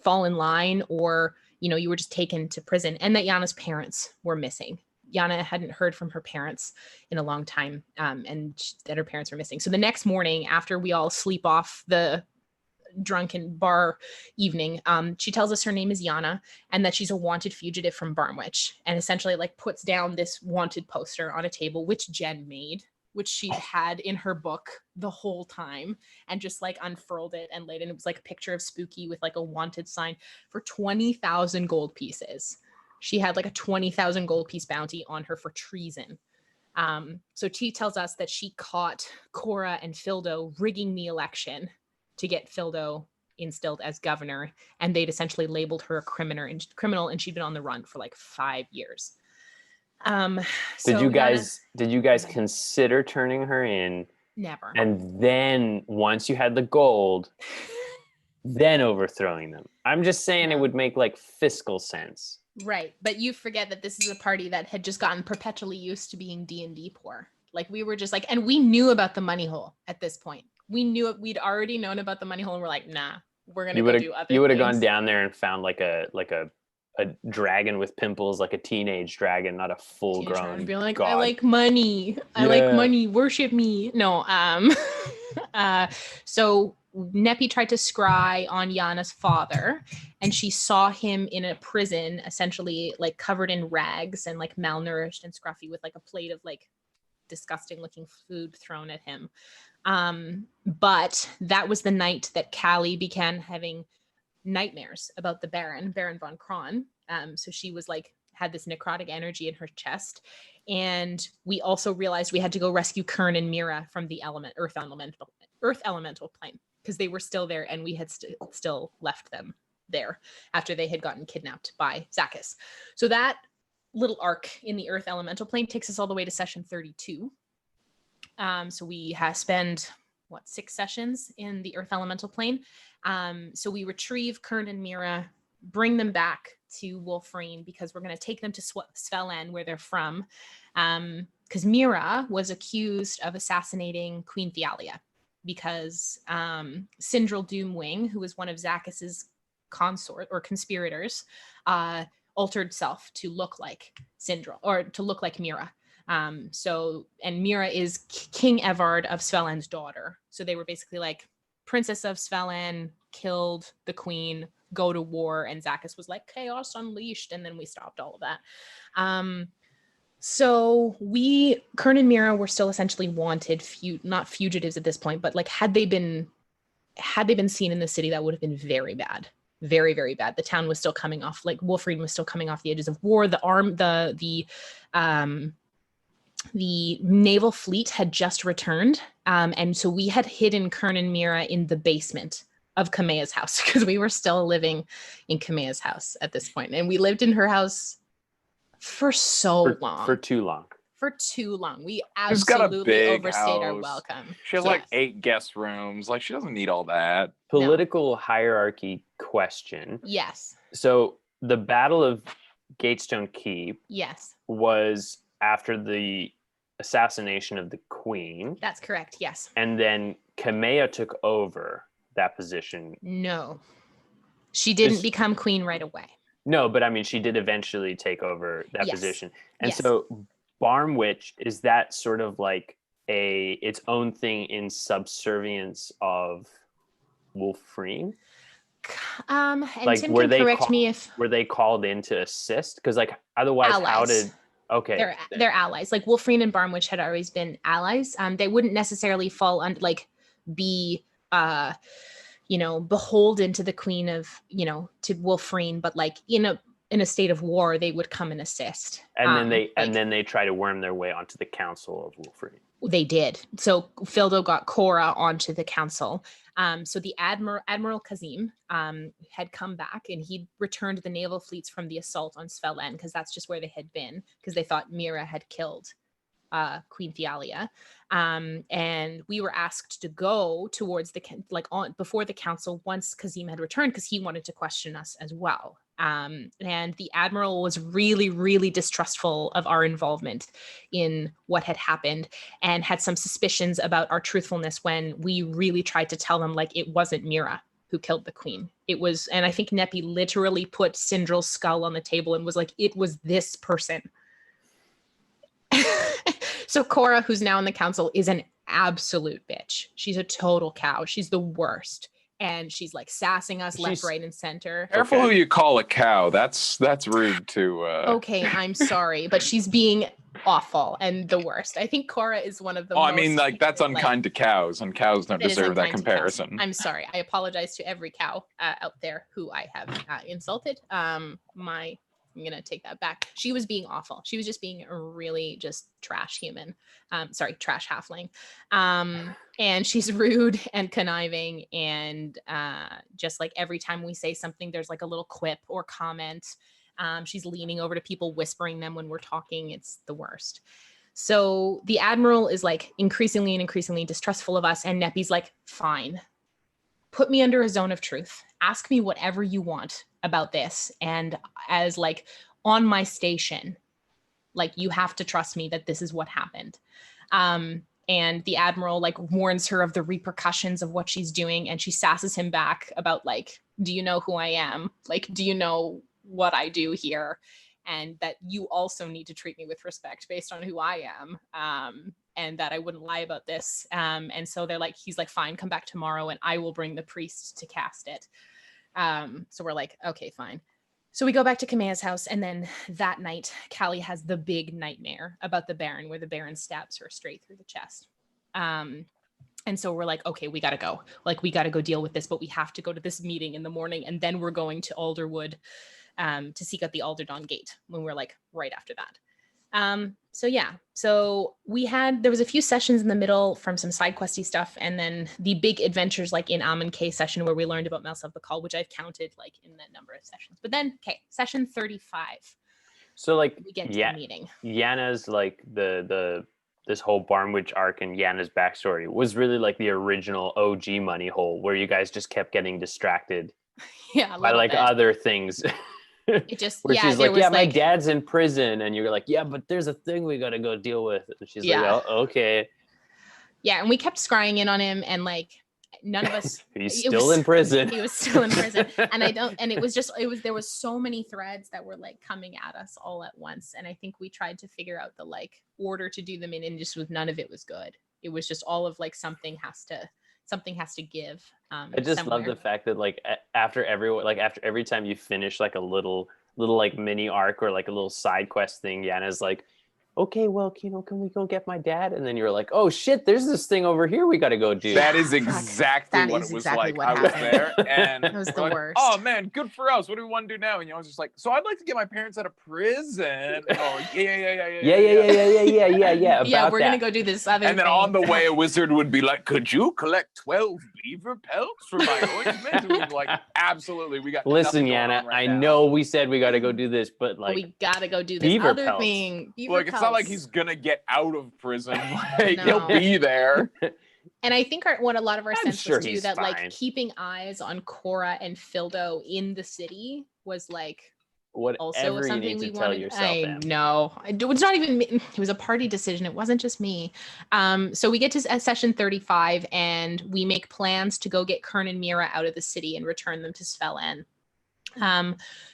fall in line, or you were just taken to prison, and that Yanna's parents were missing. Yanna hadn't heard from her parents in a long time, and that her parents were missing. So the next morning, after we all sleep off the drunken bar evening. She tells us her name is Yanna and that she's a wanted fugitive from Barmwich, and essentially like puts down this wanted poster on a table, which Jen made, which she'd had in her book the whole time, and just like unfurled it and laid it. And it was like a picture of Spooky with like a wanted sign for 20,000 gold pieces. She had like a 20,000 gold piece bounty on her for treason. So she tells us that she caught Cora and Fildo rigging the election to get Fildo instilled as governor, and they'd essentially labeled her a criminal, and she'd been on the run for like 5 years. Did you guys consider turning her in? Never. And then once you had the gold, then overthrowing them. I'm just saying it would make like fiscal sense. Right, but you forget that this is a party that had just gotten perpetually used to being D&D poor. Like we were just like, and we knew about the money hole at this point. We knew it. We'd already known about the money hole, and we're like, nah, we're gonna go do other things. You would have gone down there and found like a dragon with pimples, like a teenage dragon, not a full grown. Be like, god. I like money. I like money. Worship me. No. So Neppy tried to scry on Yanna's father, and she saw him in a prison, essentially like covered in rags and like malnourished and scruffy, with like a plate of like disgusting looking food thrown at him. But that was the night that Callie began having nightmares about the Baron von Kron. So she was like, had this necrotic energy in her chest. And we also realized we had to go rescue Kern and Mira from the earth elemental plane, because they were still there, and we had still left them there after they had gotten kidnapped by Zacchus. So that little arc in the earth elemental plane takes us all the way to session 32. So we spend 6 sessions in the earth elemental plane. So we retrieve Kern and Mira, bring them back to Wolfreen, because we're going to take them to Svelland, where they're from, because Mira was accused of assassinating Queen Thalia, because Sindral Doomwing, who was one of Zacchus's conspirators, altered self to look like Sindral, or to look like Mira. And Mira is King Evard of Svelland's daughter. So they were basically like, Princess of Svelland killed the queen, go to war. And Zacchus was like, chaos unleashed. And then we stopped all of that. So Kern and Mira were still essentially wanted, not fugitives at this point, but like had they been seen in the city, that would have been very bad. Very, very bad. The town was still coming off, like Wolfreen was still coming off the edges of war. The naval fleet had just returned. And so we had hidden Kern and Mira in the basement of Kamea's house, because we were still living in Kamea's house at this point. And we lived in her house for long. For too long. We absolutely overstayed house. Our welcome. She has like 8 guest rooms. Like, she doesn't need all that. Political hierarchy question. Yes. So the Battle of Gatestone Keep was after the assassination of the queen. That's correct, yes. And then Kamea took over that position. No. She didn't become queen right away. No, but I mean, she did eventually take over that position. And so Barmwich, is that sort of like its own thing in subservience of Wolfreen? And like, Tim can correct me if... Were they called in to assist? Because like, otherwise, allies. how did... Okay. They're allies. Like Wolfreen and Barmwich had always been allies. They wouldn't necessarily fall under, like, be... beholden to the queen of, to Wolfreen, but like in a state of war, they would come and assist. And then they try to worm their way onto the council of Wolfreen. They did. So Fildo got Cora onto the council. So the Admiral Kazim had come back, and he'd returned the naval fleets from the assault on Svelland, because that's just where they had been, because they thought Mira had killed Queen Thalia. And we were asked to go towards before the council once Kazim had returned, because he wanted to question us as well. And the admiral was really, really distrustful of our involvement in what had happened, and had some suspicions about our truthfulness when we really tried to tell them, like, it wasn't Mira who killed the queen. It was, and I think Neppy literally put Sindral's skull on the table and was like, it was this person. So Cora, who's now in the council, is an absolute bitch. She's a total cow. She's the worst. and she's like sassing us left, right, and center. Careful who you call a cow. That's rude to. Okay, I'm sorry, but she's being awful and the worst. I think Cora is one of the most. I mean, like, that's unkind to cows, and cows don't deserve that comparison. I'm sorry. I apologize to every cow out there who I have insulted. I'm gonna take that back. She was being awful. She was just being a really just trash human. Trash halfling. And she's rude and conniving, and just like every time we say something, there's like a little quip or comment. She's leaning over to people, whispering them when we're talking. It's the worst. So the Admiral is like increasingly and increasingly distrustful of us, and Neppy's like, fine, put me under a zone of truth. Ask me whatever you want about this. And as like on my station, like you have to trust me that this is what happened. And the Admiral like warns her of the repercussions of what she's doing. And she sasses him back about like, do you know who I am? Like, do you know what I do here? And that you also need to treat me with respect based on who I am. And that I wouldn't lie about this. And so he's like, fine, come back tomorrow and I will bring the priest to cast it. So we're like, okay, fine. So we go back to Kamea's house, and then that night, Callie has the big nightmare about the Baron, where the Baron stabs her straight through the chest. And so we're like, okay, we gotta go. Like, we gotta go deal with this, but we have to go to this meeting in the morning, and then we're going to Alderwood to seek out the Alderdawn Gate, when we're like right after that. So there was a few sessions in the middle from some side questy stuff, and then the big adventures like in Amon K session where we learned about Mouse of the Call, which I've counted like in that number of sessions. But then, okay, session 35. So like we get to the meeting. Yanna's like this whole Barmwich arc and Yanna's backstory was really like the original OG money hole where you guys just kept getting distracted by like other things. It just she's like, my dad's in prison, and you're like, yeah, but there's a thing we gotta go deal with. And she's like, oh, okay. Yeah, and we kept scrying in on him, and like none of us. He's still in prison. He was still in prison, and it was there was so many threads that were like coming at us all at once, and I think we tried to figure out the like order to do them in, and just with none of it was good. It was just all of like something has to give. I just love the fact that like after every time you finish like a little like mini arc or like a little side quest thing, Yanna's like, okay, well, can we go get my dad? And then you're like, oh shit, there's this thing over here we got to go do. That is exactly what it was like. I was there, and it was the worst. Oh man, good for us. What do we want to do now? And I was just like, so I'd like to get my parents out of prison. Oh yeah. Yeah, we're gonna go do this other. And then on the way, a wizard would be like, could you collect 12 beaver pelts for my ointment? And we'd be like, absolutely, we got. Listen, Yanna, I know we said we got to go do this, but like, we gotta go do this other thing. Look, it's not like he's gonna get out of prison. Like, he'll be there. And I think what a lot of our sense was too, that fine. like keeping eyes on Cora and Fildo in the city was like also something we wanted. I know. It was not even me. It was a party decision. It wasn't just me. So we get to session 35, and we make plans to go get Kern and Mira out of the city and return them to Svelin.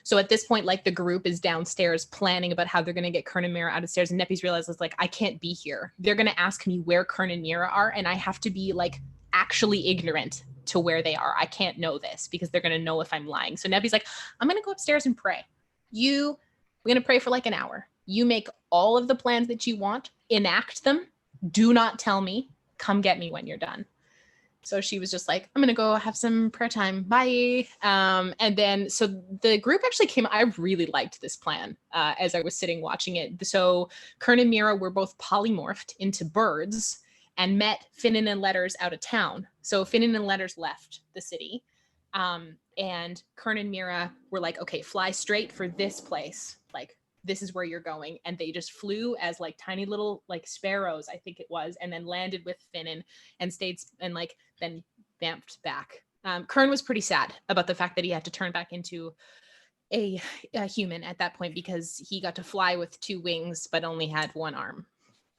So at this point, like the group is downstairs planning about how they're going to get Kern and Mira out of stairs, and Neppy's realizes like, I can't be here. They're going to ask me where Kern and Mira are, and I have to be like actually ignorant to where they are. I can't know this because they're going to know if I'm lying. So Neppy's like, I'm going to go upstairs and pray. We're going to pray for like an hour. You make all of the plans that you want, enact them. Do not tell me. Come get me when you're done. So she was just like, I'm going to go have some prayer time. Bye. And then, so the group actually came, I really liked this plan as I was sitting watching it. So Kern and Mira were both polymorphed into birds and met Finnan and Letters out of town. So Finnan and Letters left the city. And Kern and Mira were like, okay, fly straight for this place. Like, this is where you're going. And they just flew as like tiny little like sparrows, I think it was, and then landed with Finnan and stayed and like then vamped back. Kern was pretty sad about the fact that he had to turn back into a human at that point because he got to fly with 2 wings but only had 1 arm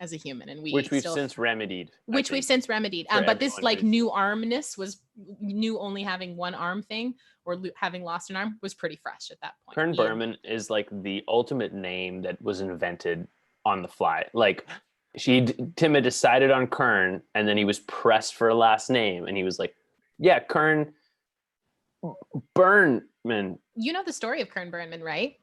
as a human, and which we've since remedied. But this like new armness was new, only having 1 arm thing or having lost an arm was pretty fresh at that point. Kern Berman is like the ultimate name that was invented on the fly. Like Tim had decided on Kern, and then he was pressed for a last name, and he was like, yeah, Kern Burnman. You know the story of Kern Burnman, right?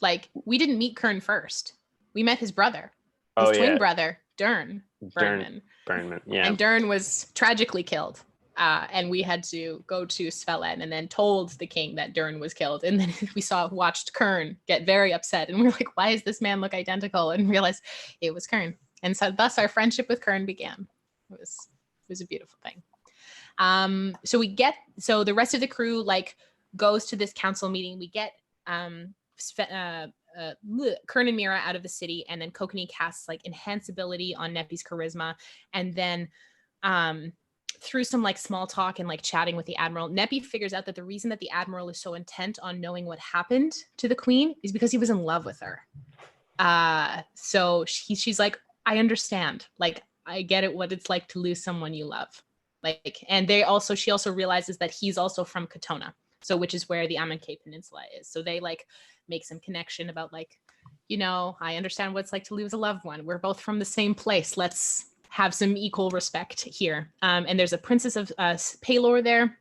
Like, we didn't meet Kern first. We met his brother, his twin brother, Dern Burnman. Burnman, yeah. And Dern was tragically killed. And we had to go to Svelen and then told the king that Dern was killed. And then we watched Kern get very upset. And we were like, why does this man look identical? And realized it was Kern. And so thus our friendship with Kern began. It was a beautiful thing. So the rest of the crew like goes to this council meeting. We get Kern and Mira out of the city, and then Kokanee casts like enhance ability on Nepi's charisma, and then through some like small talk and like chatting with the admiral, Nepi figures out that the reason that the admiral is so intent on knowing what happened to the queen is because he was in love with her. So she's like, I understand, like I get it, what it's like to lose someone you love. Like, and she also realizes that he's also from Katona, so which is where the Amonkhet Peninsula is. So they like make some connection about like, you know, I understand what it's like to lose a loved one. We're both from the same place. Let's have some equal respect here. And there's a princess of Palor there,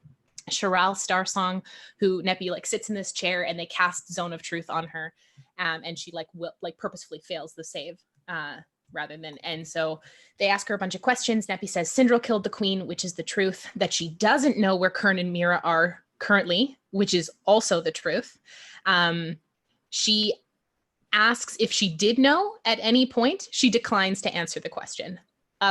Sharal Starsong, who Nepi like sits in this chair and they cast Zone of Truth on her, and she like purposefully fails the save. And so they ask her a bunch of questions. Nepi says Sindral killed the queen, which is the truth, that she doesn't know where Kern and Mira are currently, which is also the truth. She asks if she did know at any point. She declines to answer the question,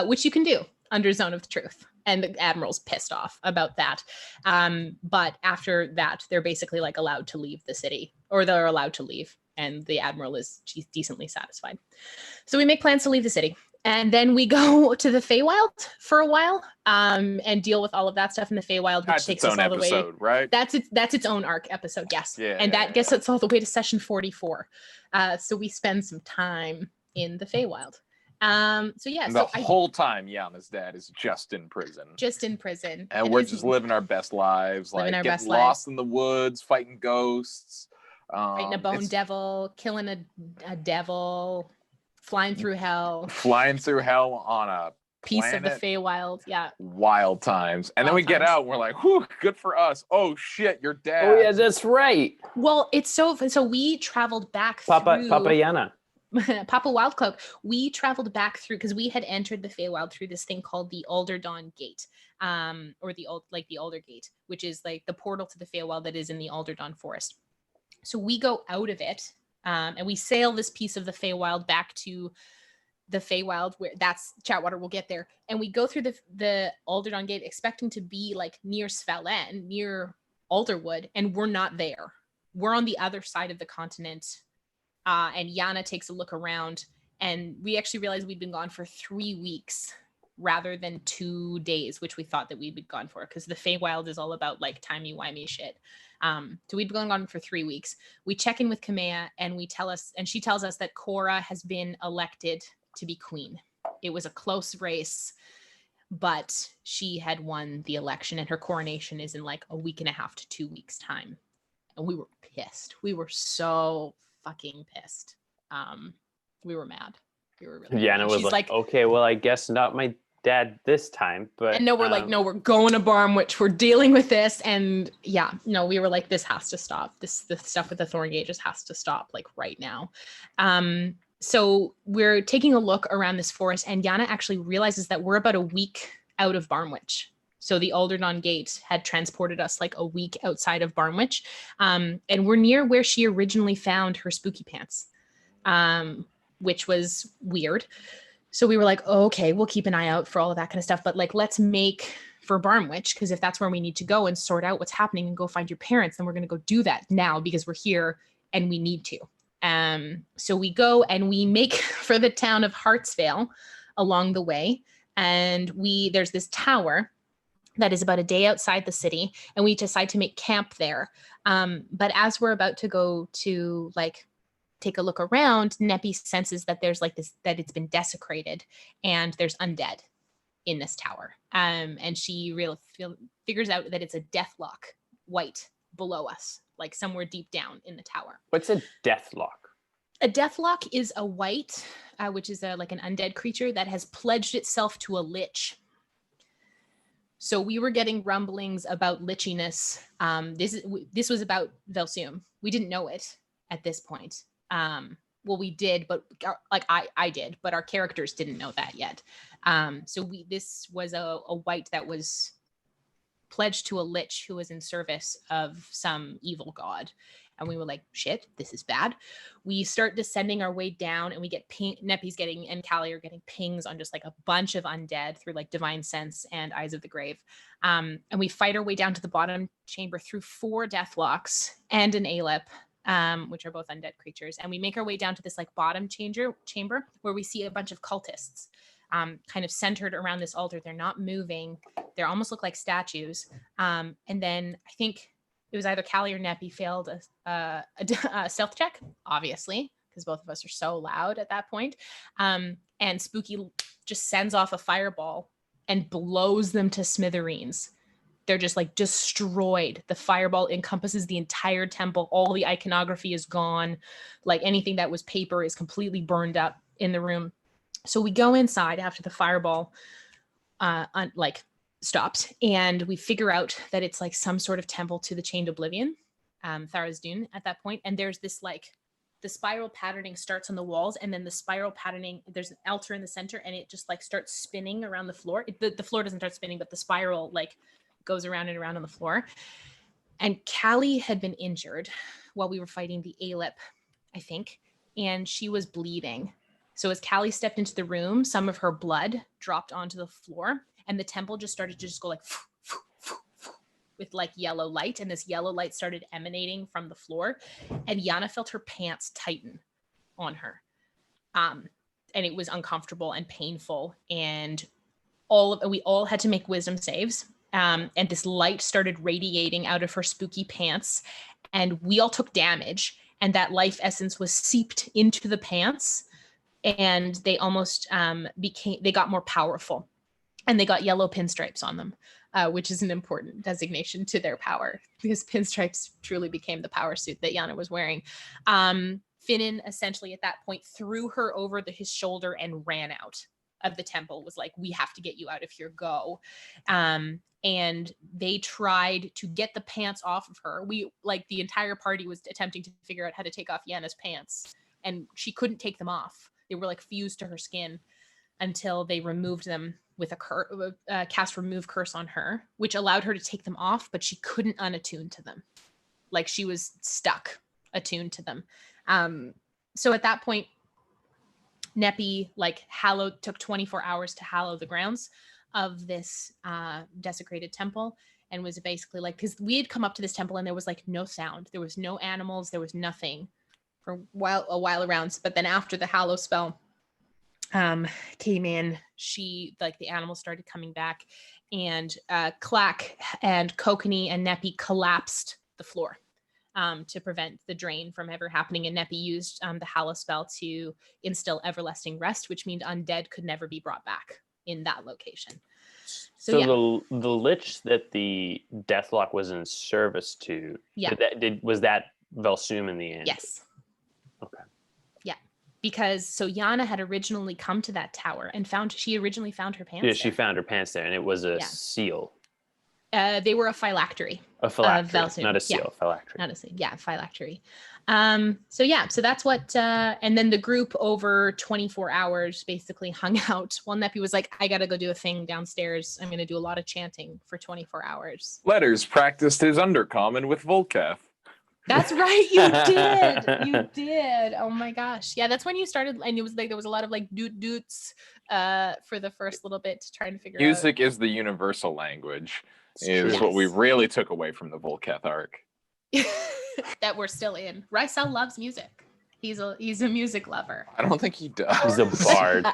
which you can do under Zone of the Truth. And the admiral's pissed off about that. But after that, they're basically like allowed to leave the city, or they're allowed to leave. And the admiral she's decently satisfied. So we make plans to leave the city. And then we go to the Feywild for a while, and deal with all of that stuff in the Feywild, which takes us all the way. Right? That's its own arc episode, yes. Yeah, and that gets us all the way to session 44. So we spend some time in the Feywild. Whole time Yanna's dad is just in prison. And we're just living our best lives, like getting lost in the woods, fighting ghosts. Fighting a bone devil, killing a devil, flying through hell on a piece of the Feywild. Yeah. Wild times. And then we get out and we're like, whew, good for us. Oh shit, you're dead. Oh yeah, that's right. Well, it's so we traveled back through Papa Yanna. Papa Wildcloak. We traveled back through because we had entered the Feywild through this thing called the Alderdawn Gate. Or the Alder Gate, which is like the portal to the Feywild that is in the Alderdawn Forest. So we go out of it, and we sail this piece of the Feywild back to the Feywild, where that's chatWater. We'll get there, and we go through the Alderdawn Gate, expecting to be like near Svelen, near Alderwood, and we're not there. We're on the other side of the continent, and Yanna takes a look around, and we actually realized we'd been gone for 3 weeks rather than 2 days, which we thought that we'd been gone for, because the Feywild is all about like timey-wimey shit. So we'd been gone for 3 weeks. We check in with Kamea, and she tells us that Cora has been elected to be queen. It was a close race, but she had won the election, and her coronation is in like a week and a half to 2 weeks time. And we were pissed. We were so fucking pissed. We were mad. We were really Yanna was like, okay, well, I guess not my dad this time, but and no, we're like, no, we're going to Barmwich, we're dealing with this. And yeah, no, we were like, this has to stop. The stuff with the Thorngages has to stop like right now. So we're taking a look around this forest, and Yanna actually realizes that we're about a week out of Barmwich. So the Alderdawn Gate had transported us like a week outside of Barmwich, and we're near where she originally found her spooky pants, which was weird. So we were like, oh, okay, we'll keep an eye out for all of that kind of stuff. But like, let's make for Barmwich, because if that's where we need to go and sort out what's happening and go find your parents, then we're going to go do that now because we're here and we need to. So we go and we make for the town of Hartsvale along the way. And there's this tower that is about a day outside the city, and we decide to make camp there. But as we're about to go to like take a look around, Nepi senses that there's like this, that it's been desecrated and there's undead in this tower. And she figures out that it's a deathlock white below us, like somewhere deep down in the tower. What's a deathlock? A deathlock is a white, which is like an undead creature that has pledged itself to a lich. So we were getting rumblings about lichiness. This was about Velsum. We didn't know it at this point. Well, we did, but like I did, but our characters didn't know that yet. So this was a wight that was pledged to a lich who was in service of some evil god. And we were like, shit, this is bad. We start descending our way down, and we get Neppy's getting, and Callie are getting pings on just like a bunch of undead through like Divine Sense and Eyes of the Grave. And we fight our way down to the bottom chamber through 4 deathlocks and an Alep, which are both undead creatures. And we make our way down to this like bottom chamber where we see a bunch of cultists kind of centered around this altar. They're not moving. They almost look like statues. And then I think it was either Callie or Neppy failed a stealth check, obviously, because both of us are so loud at that point. And Spooky just sends off a fireball and blows them to smithereens. They're just like destroyed. The fireball encompasses the entire temple. All the iconography is gone. Like anything that was paper is completely burned up in the room. So we go inside after the fireball stops, and we figure out that it's like some sort of temple to the Chained Oblivion, Tharizdun at that point. And there's this like, the spiral patterning starts on the walls, and then the spiral patterning, there's an altar in the center, and it just like starts spinning around the floor. The floor doesn't start spinning, but the spiral like goes around and around on the floor. And Callie had been injured while we were fighting the Alep, I think, and she was bleeding. So as Callie stepped into the room, some of her blood dropped onto the floor, and the temple just started to just go like with like yellow light, and this yellow light started emanating from the floor, and Yanna felt her pants tighten on her. And it was uncomfortable and painful, and we all had to make wisdom saves. And this light started radiating out of her spooky pants, and we all took damage, and that life essence was seeped into the pants, and they almost they got more powerful, and they got yellow pinstripes on them, which is an important designation to their power, because pinstripes truly became the power suit that Yanna was wearing. Finnan essentially at that point threw her over his shoulder and ran out of the temple, was like, we have to get you out of here, go. And they tried to get the pants off of her. The entire party was attempting to figure out how to take off Yanna's pants, and she couldn't take them off. They were like fused to her skin until they removed them with a cast remove curse on her, which allowed her to take them off, but she couldn't unattune to them. Like she was stuck attuned to them. So at that point, Neppy took 24 hours to hallow the grounds of this desecrated temple, and was basically like, because we had come up to this temple and there was like no sound, there was no animals, there was nothing for a while around. But then after the hallow spell came in, the animals started coming back, and Clack and Kokanee and Neppy collapsed the floor to prevent the drain from ever happening. And Neppy used the hallow spell to instill everlasting rest, which means undead could never be brought back in that location. So yeah. the lich that the Deathlock was in service to, was that Velsum in the end? Yes. Okay. Yeah, because Yanna had originally come to that tower and she originally found her pants. Yeah, she found her pants there, and it was a seal. They were a phylactery. A phylactery, not a seal. Phylactery. Not a seal. Yeah, phylactery. So that's what. And then the group over 24 hours basically hung out while Neppy was like, "I gotta go do a thing downstairs. I'm gonna do a lot of chanting for 24 hours." Letters practiced his undercommon with Volcath. That's right, you did. You did. Oh my gosh. Yeah, that's when you started, and it was like there was a lot of like doot-doots for the first little bit, trying to figure out. Music is the universal language, is what we really took away from the Volcath arc. That we're still in. Rysel loves music. He's a music lover. I don't think he does. He's a bard.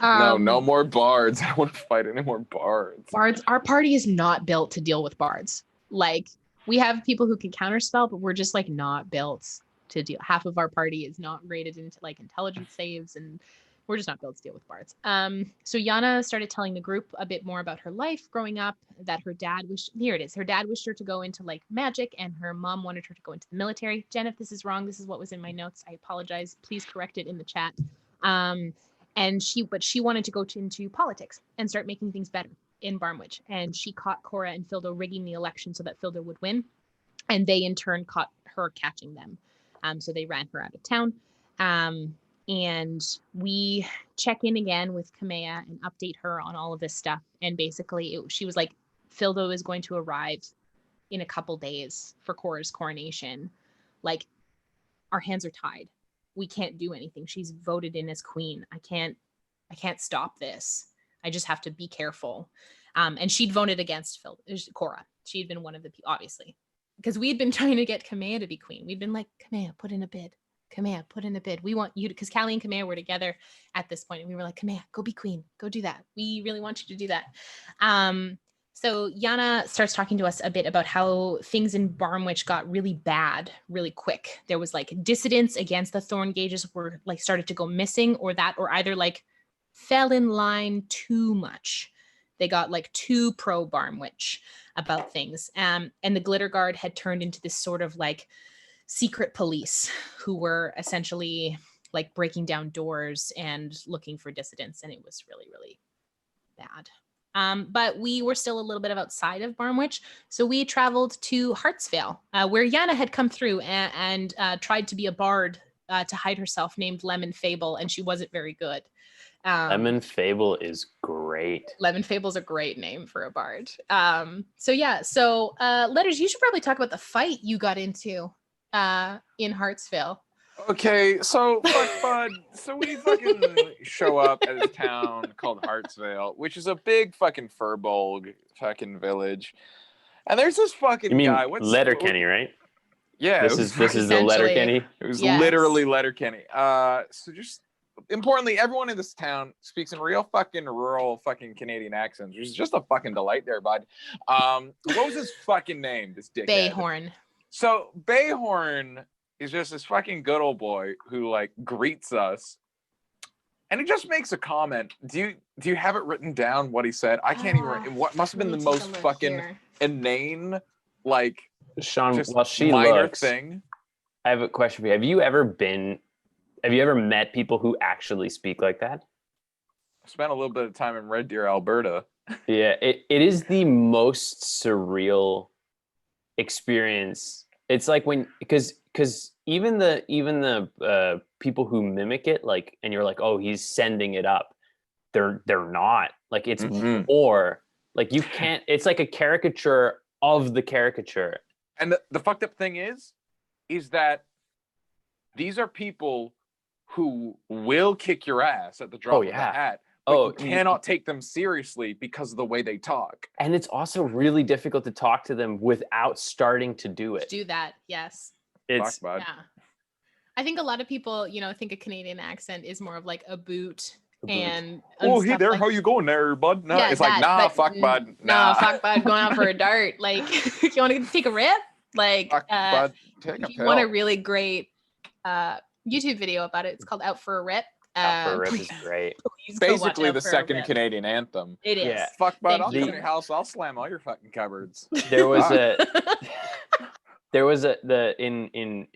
No more bards. I don't want to fight any more bards. Bards. Our party is not built to deal with bards. Like, we have people who can counterspell, but we're just like not built to deal. Half of our party is not rated into like intelligence saves, and we're just not built to deal with bards. So Yanna started telling the group a bit more about her life growing up, that her dad wished her to go into like magic, and her mom wanted her to go into the military. Jen, if this is wrong, this is what was in my notes. I apologize. Please correct it in the chat. But she wanted to go into politics and start making things better in Barmwich. And she caught Cora and Fildo rigging the election so that Fildo would win. And they in turn caught her catching them. So they ran her out of town. And we check in again with Kamea and update her on all of this stuff. And basically she was like, Fildo is going to arrive in a couple days for Cora's coronation. Like, our hands are tied. We can't do anything. She's voted in as queen. I can't stop this. I just have to be careful. And she'd voted against Cora. She'd been one of the people, obviously, because we had been trying to get Kamea to be queen. We'd been like, Kamea, put in a bid. Kamea, put in a bid. We want you to, because Callie and Kamea were together at this point, and we were like, Kamea, go be queen. Go do that. We really want you to do that. So Yanna starts talking to us a bit about how things in Barmwich got really bad really quick. There was like dissidents against the Thorngages were like started to go missing, or either like fell in line too much. They got like too pro Barmwich about things. And the Glitter Guard had turned into this sort of like secret police who were essentially like breaking down doors and looking for dissidents. And it was really, really bad. But we were still a little bit outside of Barmwich. So we traveled to Hartsvale, where Yanna had come through and tried to be a bard to hide herself, named Lemon Fable, and she wasn't very good. Lemon Fable is great. Lemon Fable's a great name for a bard. So Letters, you should probably talk about the fight you got into in Hartsvale. Okay, so fuck bud. So we fucking show up at a town called Hartsvale, which is a big fucking Furbolg fucking village. And there's this fucking guy. What's Letterkenny, right? Yeah. This is the Letterkenny. It was literally Letterkenny. So just importantly, everyone in this town speaks in real fucking rural fucking Canadian accents, which is just a fucking delight there, bud. What was his fucking name? This dickhead. Bayhorn. So Bayhorn is just this fucking good old boy who like greets us, and he just makes a comment. Do you have it written down what he said? I can't even. What must have been the most fucking inane, like Sean? Just while she minor looks, thing. I have a question for you. Have you ever met people who actually speak like that? I spent a little bit of time in Red Deer, Alberta. Yeah, it is the most surreal experience. It's like when because even the people who mimic it, like, and you're like, oh, he's sending it up. They're not. Like, it's more like you can't. It's like a caricature of the caricature. And the fucked up thing is that these are people who will kick your ass at the drop of the hat. But you cannot take them seriously because of the way they talk. And it's also really difficult to talk to them without starting to do it. Do that, yes. It's yeah. I think a lot of people, think a Canadian accent is more of like a boot. And oh, hey there, like, how you going there, bud? No, it's like, nah, fuck bud. Nah, fuck bud, going out for a dart. Like, you want to take a rip? Like, fuck, bud, take a pill. Want a really great YouTube video about it. It's called Out for a Rip. Out for a Rip is great. Basically the second Canadian anthem. It is. Yeah. Fuck bud, I'll come to your house, I'll slam all your fucking cupboards. There was in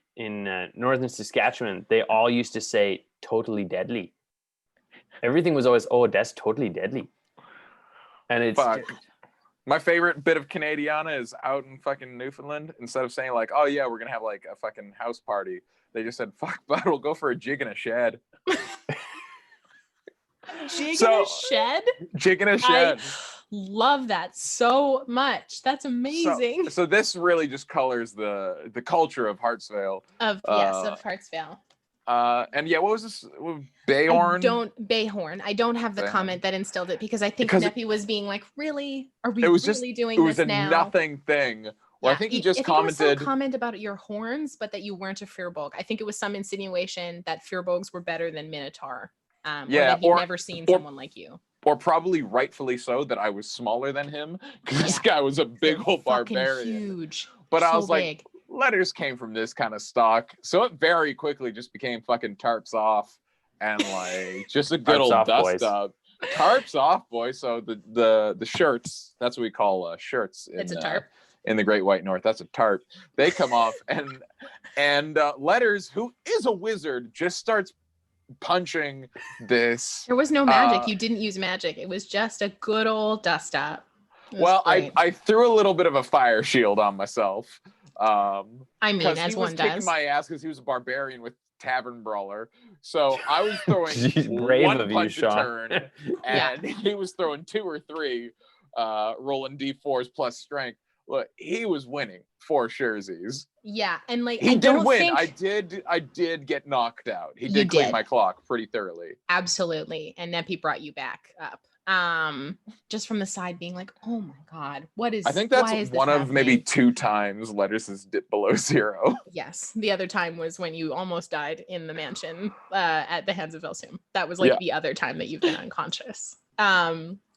northern Saskatchewan, they all used to say totally deadly. Everything was always, oh, that's totally deadly. And it's my favorite bit of Canadiana is out in fucking Newfoundland. Instead of saying like, oh yeah, we're gonna have like a fucking house party, they just said, fuck bud, we'll go for a jig in a shed. Jig in a shed? Jig in a shed. I love that so much. That's amazing. So this really just colors the culture of Hartsvale. Of Hartsvale. And yeah, what was this? Bayhorn? Bayhorn. I don't have the comment that instilled it because I think Neppy was being like, really? Are we really doing this now? It was a nothing thing. Well, I think he just commented. It was some comment about your horns, but that you weren't a Firbolg. I think it was some insinuation that Firbolgs were better than Minotaur. Or that he'd never seen someone like you. Or probably rightfully so, that I was smaller than him. Because this guy was a big old barbarian. Huge. But I was like, Letters came from this kind of stock. So it very quickly just became fucking tarps off. And like, just a good old dust up. Tarps off, boys. So the shirts, that's what we call shirts. It's a tarp. In the Great White North, that's a tarp. They come off, and Letters, who is a wizard, just starts punching this. There was no magic. You didn't use magic. It was just a good old dust up. Well, I threw a little bit of a fire shield on myself. I mean, because as he was one kicking does. my ass because he was a barbarian with Tavern Brawler. So I was throwing Jeez, brave one of you, punch a Sean. turn, and he was throwing 2 or 3, rolling d4s plus strength. Look, he was winning for surezies. Yeah, and like He I did don't win. think I did get knocked out. He You did clean did. my clock pretty thoroughly. absolutely, and Neppy brought you back up. Just from the side, being like, "Oh my God, what is?" I think why that's is this one of maybe happening?" 2 times Letters has dipped below 0. Yes, the other time was when you almost died in the mansion at the hands of Elsum. That was like Yeah. the other time that you've been unconscious.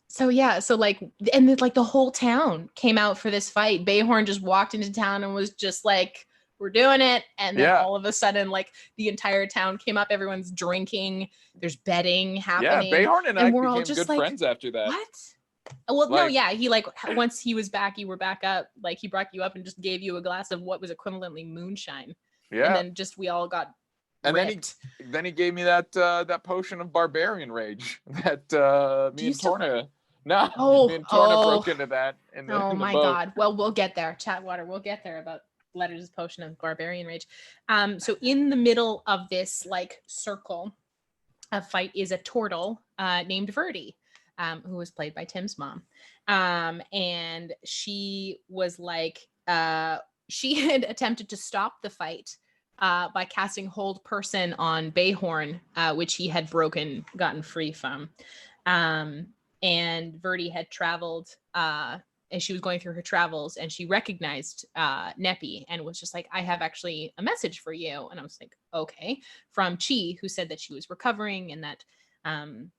So yeah, so like, and then, like the whole town came out for this fight. Bayhorn just walked into town and was just like, "We're doing it," and then Yeah. all of a sudden, like the entire town came up. Everyone's drinking. There's betting Yeah, happening. Bayhorn and I we're all became just good like, friends after that. What? Well, no, Like- yeah, he like once he was back, you were back up. Like he brought you up and just gave you a glass of what was equivalently moonshine, Yeah. and then just we all got And ripped. then he gave me that that potion of barbarian rage that Do me you and still- Torna. No, Oh, me and Torna oh. broke into that in the, Oh in the my boat. God. Well, we'll get there. chatWater, we'll get there about Letters' potion of barbarian rage. So in the middle of this like circle of fight is a turtle named Verdi, who was played by Tim's mom. And she was like, she had attempted to stop the fight by casting Hold Person on Bayhorn, which he had gotten free from. And Verdi had traveled as she was going through her travels, and she recognized Neppy and was just like, "I have actually a message for you." And I was like, "Okay," from Chi, who said that she was recovering and that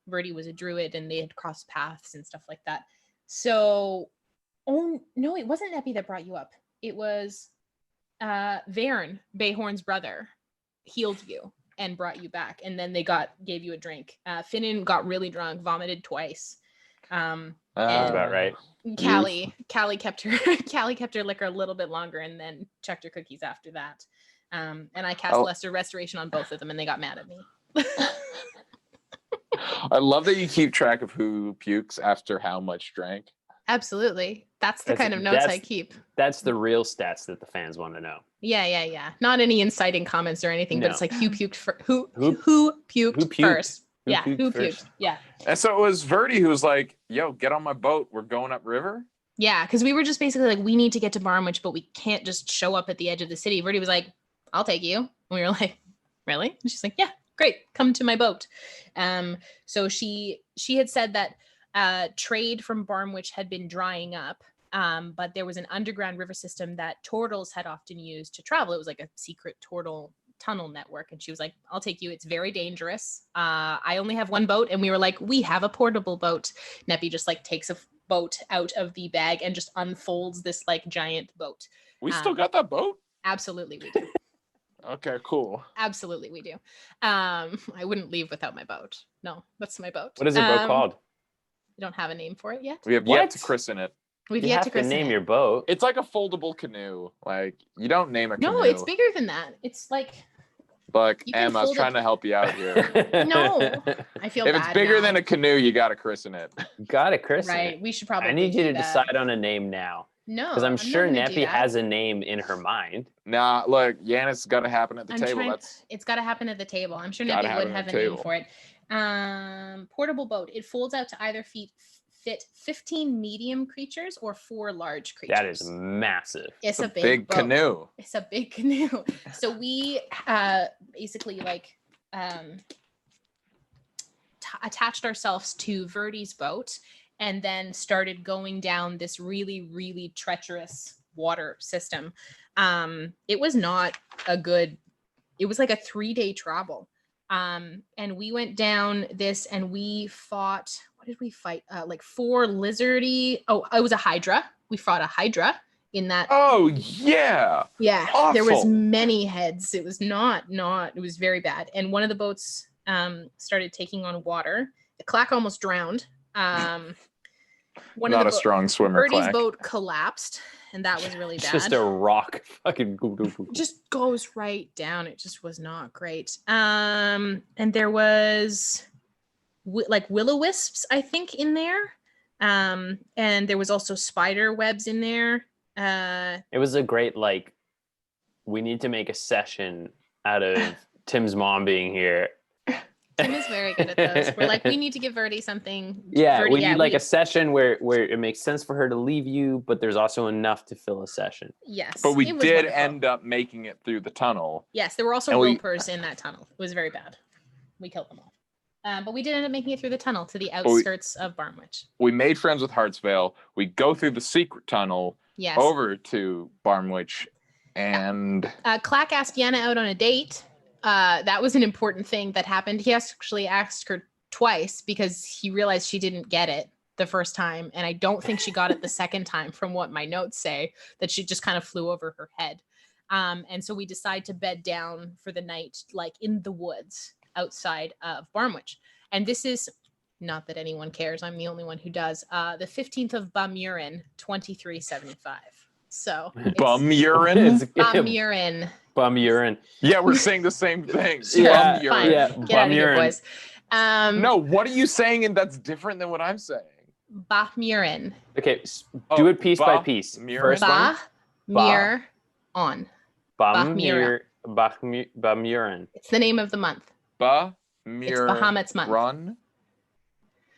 Verdi was a druid and they had crossed paths and stuff like that. So, oh no, it wasn't Neppy that brought you up. It was Vern, Bayhorn's brother, healed you and brought you back, and then they gave you a drink. Finnan got really drunk, vomited twice. That's about right. Callie kept her liquor a little bit longer and then checked her cookies after that. And I cast Lesser Restoration on both of them and they got mad at me. I love that you keep track of who pukes after how much drank. Absolutely. That's the kind of notes I keep. That's the real stats that the fans want to know. Yeah. Not any inciting comments or anything, but it's like who puked who puked first. Who puked? Yeah. And so it was Verdi who was like, "Yo, get on my boat. We're going upriver." Yeah, because we were just basically like, we need to get to Barmwich, but we can't just show up at the edge of the city. Verdi was like, "I'll take you." And we were like, "Really?" And she's like, "Yeah, great. Come to my boat." So she had said that trade from Barmwich had been drying up, but there was an underground river system that turtles had often used to travel. It was like a secret turtle tunnel network, and she was like, "I'll take you. It's very dangerous. I only have one boat." And we were like, "We have a portable boat." Neppy just like takes a boat out of the bag and just unfolds this like giant boat. We still got that boat? Absolutely we do. Okay, cool. Absolutely we do. I wouldn't leave without my boat. No, that's my boat. What is your boat called? We don't have a name for it yet. We have yet to christen it. We've You yet have to to christen name it. your boat. It's like a foldable canoe. Like, you don't name a canoe. No, it's bigger than that. It's like, Like, You can Em, I was fold trying it. to help you out here. No. I feel If bad it's bigger now. than a canoe, you gotta christen it. Got it, Chris. Right, we should probably I need you do to that. decide on a name now. No, Because I'm sure not gonna do Neppy that. has a name in her mind. Nah, look, Yanna's gotta happen at the table. It's got to happen at the table. I'm sure Gotta Neppy have would it have at a the name table. for it. Portable boat. It folds out to either fit 15 medium creatures or 4 large creatures. That is massive. It's a big boat. canoe. It's a big canoe. So we basically like attached ourselves to Verdi's boat and then started going down this really, really treacherous water system. It was not it was like a 3-day travel. And we went down this and we fought, what did we fight? Like 4 lizardy. Oh, it was a hydra. We fought a hydra in that. Oh, yeah. Yeah, there was Awful. many heads. It was not, it was very bad. And one of the boats started taking on water. The Clack almost drowned. One Not of a strong swimmer, Birdie's Clack. boat collapsed and that was really bad. Just a rock. Fucking. Just goes right down. It just was not great. And there was like will-o-wisps, I think, in there. And there was also spider webs in there. It was a great, like, we need to make a session out of Tim's mom being here. Tim is very good at those. We're like, we need to give Verdi something. Yeah, Verdi, we need like a session where it makes sense for her to leave you, but there's also enough to fill a session. Yes. But we it was did wonderful. end up making it through the tunnel. Yes, there were also ropers in that tunnel. It was very bad. We killed them all. But we did end up making it through the tunnel to the outskirts of Barmwich. We made friends with Hartsvale. We go through the secret tunnel over to Barmwich, and Clack asked Yanna out on a date. That was an important thing that happened. He actually asked her twice because he realized she didn't get it the first time, and I don't think she got it the second time from what my notes say, that she just kind of flew over her head. And so we decide to bed down for the night, like in the woods outside of Barmwich. And this is, not that anyone cares, I'm the only one who does, the 15th of Bummurin, 2375. So Bummurin? Bummurin. Bummurin. Yeah, we're saying the same thing. Yeah, Fine. yeah. Get out of here, boys. No, what are you saying? And that's different than what I'm saying. Bummurin. Okay, do it piece by piece. First one. Bummurin. Bummurin. It's the name of the month. Bummurin. It's Bahamut's month.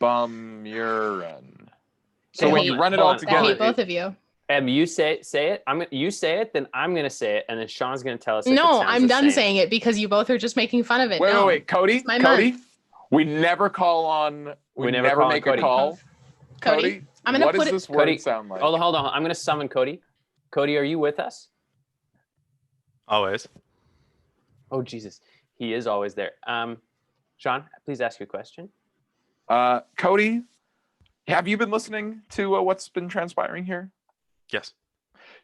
Bummurin. So when you run it all together, I hate both of you. You say it. You say it, then I'm gonna say it, and then Sean's gonna tell us. No, I'm done saying it because you both are just making fun of it. Wait, Cody. We never call on. We never make a call. Cody, I'm gonna what put does this word sound like? Hold on. I'm gonna summon Cody. Cody, are you with us? Always. Oh Jesus, he is always there. Sean, please ask your question. Cody, have you been listening to what's been transpiring here? Yes.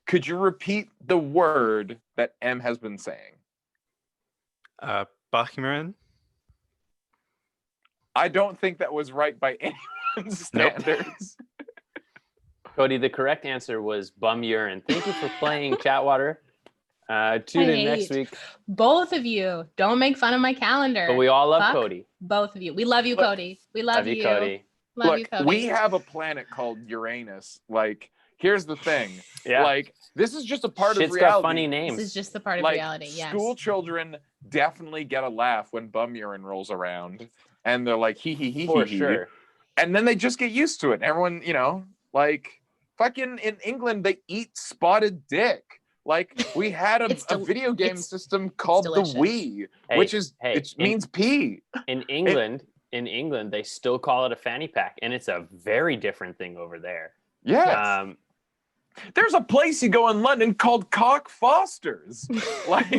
Could you repeat the word that M has been saying? Bachmirin. I don't think that was right by anyone's standards. Cody, the correct answer was Bummurin. Thank you for playing chatWater. Tune in next week. Both of you. Don't make fun of my calendar. But we all love Cody. Both of you. We love you, Cody. We love you. Cody. Love you, Cody. We have a planet called Uranus. Like, here's the thing. Yeah. Like, this is just a part of reality. It's got funny names. This is just the part of reality, yes. School children definitely get a laugh when Bummurin rolls around. And they're like, hee hee hee hee. For sure. And then they just get used to it. Everyone, like, fucking in England, they eat spotted dick. Like, we had a video game system called the Wii, which is, it means pee. In England, they still call it a fanny pack, and it's a very different thing over there. Yes. There's a place you go in London called Cock Foster's. Like,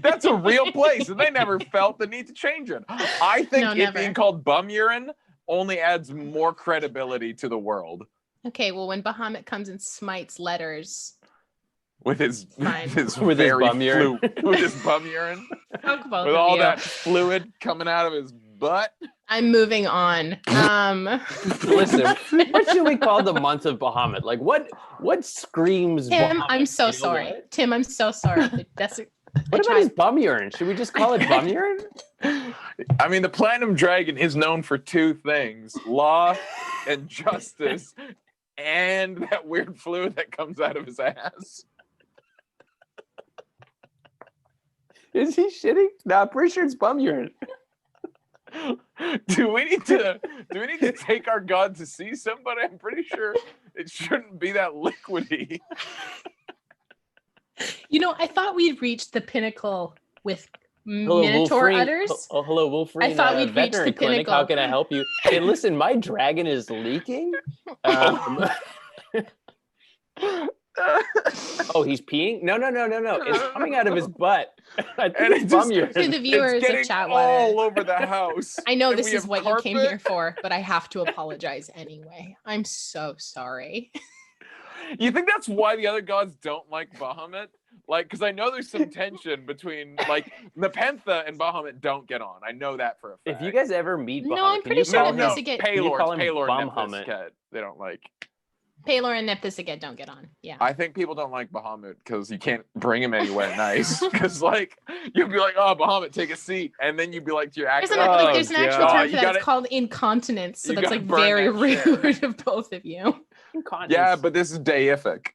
that's a real place, and they never felt the need to change it. I think being called Bummurin only adds more credibility to the world. Okay, well, when Bahamut comes and smites letters with his Bummurin, with all that fluid coming out of his butt. I'm moving on. Listen, what should we call the month of Bahamut? Like, what screams Tim, Bahamut? I'm so sorry. Tim, I'm so sorry. What about his Bummurin? Should we just call it Bummurin? I mean, the Platinum Dragon is known for two things: law and justice, and that weird fluid that comes out of his ass. Is he shitting? No, I'm pretty sure it's Bummurin. Do we need to take our god to see somebody? I'm pretty sure it shouldn't be that liquidy. I thought we'd reached the pinnacle with Minotaur udders. Hello, Wolverine. I thought we'd reached the pinnacle. How can I help you? Hey, listen, my dragon is leaking. Oh, he's peeing? No. It's coming out of his butt. And it's just, to the viewers of chatWater, all over the house. I know this is what you came here for, but I have to apologize anyway. I'm so sorry. You think that's why the other gods don't like Bahamut? Like, because I know there's some tension between, like, Nepenthe and Bahamut don't get on. I know that for a fact. If you guys ever meet Bahamut, I'm pretty sure Paylords, Paylords, they don't like. Paylor and Nephthisiget don't get on. Yeah. I think people don't like Bahamut because you can't bring him anywhere nice. Because like you'd be like, "Oh, Bahamut, take a seat," and then you'd be like to your actor, There's an actual God. term You for that. gotta- It's called incontinence. So you that's gotta like burn very that chair. rude of both of you. Yeah, but this is deific.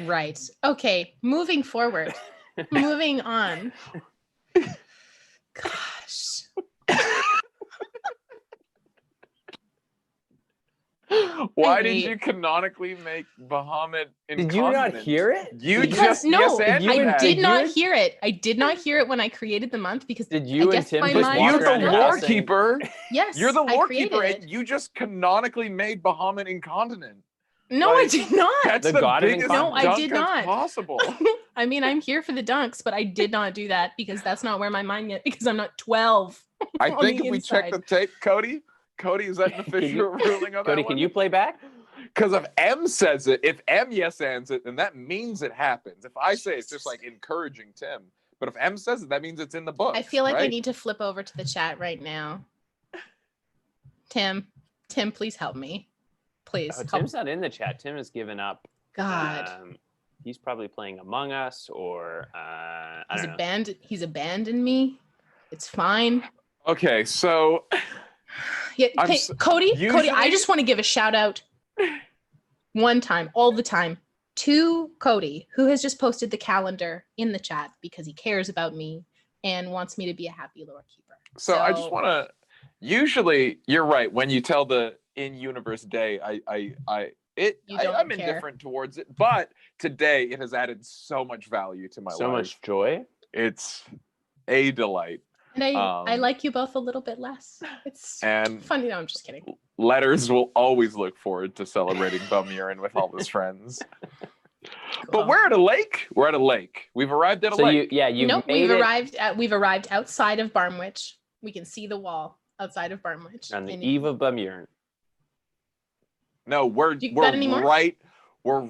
Right. Okay. Moving forward. Moving on. Gosh. Why I did hate- you canonically make Bahamut incontinent? Did you not hear it? You Did Because just no, yes and you I and- that. did not you- hear it. I did not hear it when I created the month because Did I you and guess Tim my just mind walk You're was the around your still- house lore saying- keeper. Yes, You're the I lore created keeper, it. and you just canonically made Bahamut incontinent. No, like, I did not. That's The the god of biggest incontinence. No, I dunk did that's not. possible. I mean, I'm here for the dunks, but I did not do that because that's not where my mind yet. Because I'm not 12. I on think the if we check the inside. tape, Cody, is that an official ruling on Cody, that can one? you play back? Because if M says it, if M yes ands it, then that means it happens. If I say it's just like encouraging Tim, but if M says it, that means it's in the book. I feel like I right? need to flip over to the chat right now. Tim, please help me. Please. Oh, help. Tim's not in the chat. Tim has given up. God. He's probably playing Among Us or I don't know. He's abandoned me. It's fine. Okay, so Yeah, I'm hey, s- Cody, I usually- just want to give a shout out one time, all the time, to Cody, who has just posted the calendar in the chat because he cares about me and wants me to be a happy lore keeper. So I just want to. Usually, you're right. When you tell the in-universe day, You don't I'm care. indifferent towards it. But today, it has added so much value to my So life. much joy. It's a delight. And I Um, like you both a little bit less. It's And funny. No, I'm just kidding. Letters will always look forward to celebrating Bumurin with all his friends. But Cool. we're at a lake. We're at a lake. We've arrived at a So lake. you've Nope, made we've arrived outside of Barmwich. We can see the wall outside of Barmwich. on the And eve of Bumurin. No, we're You got any more? right. We're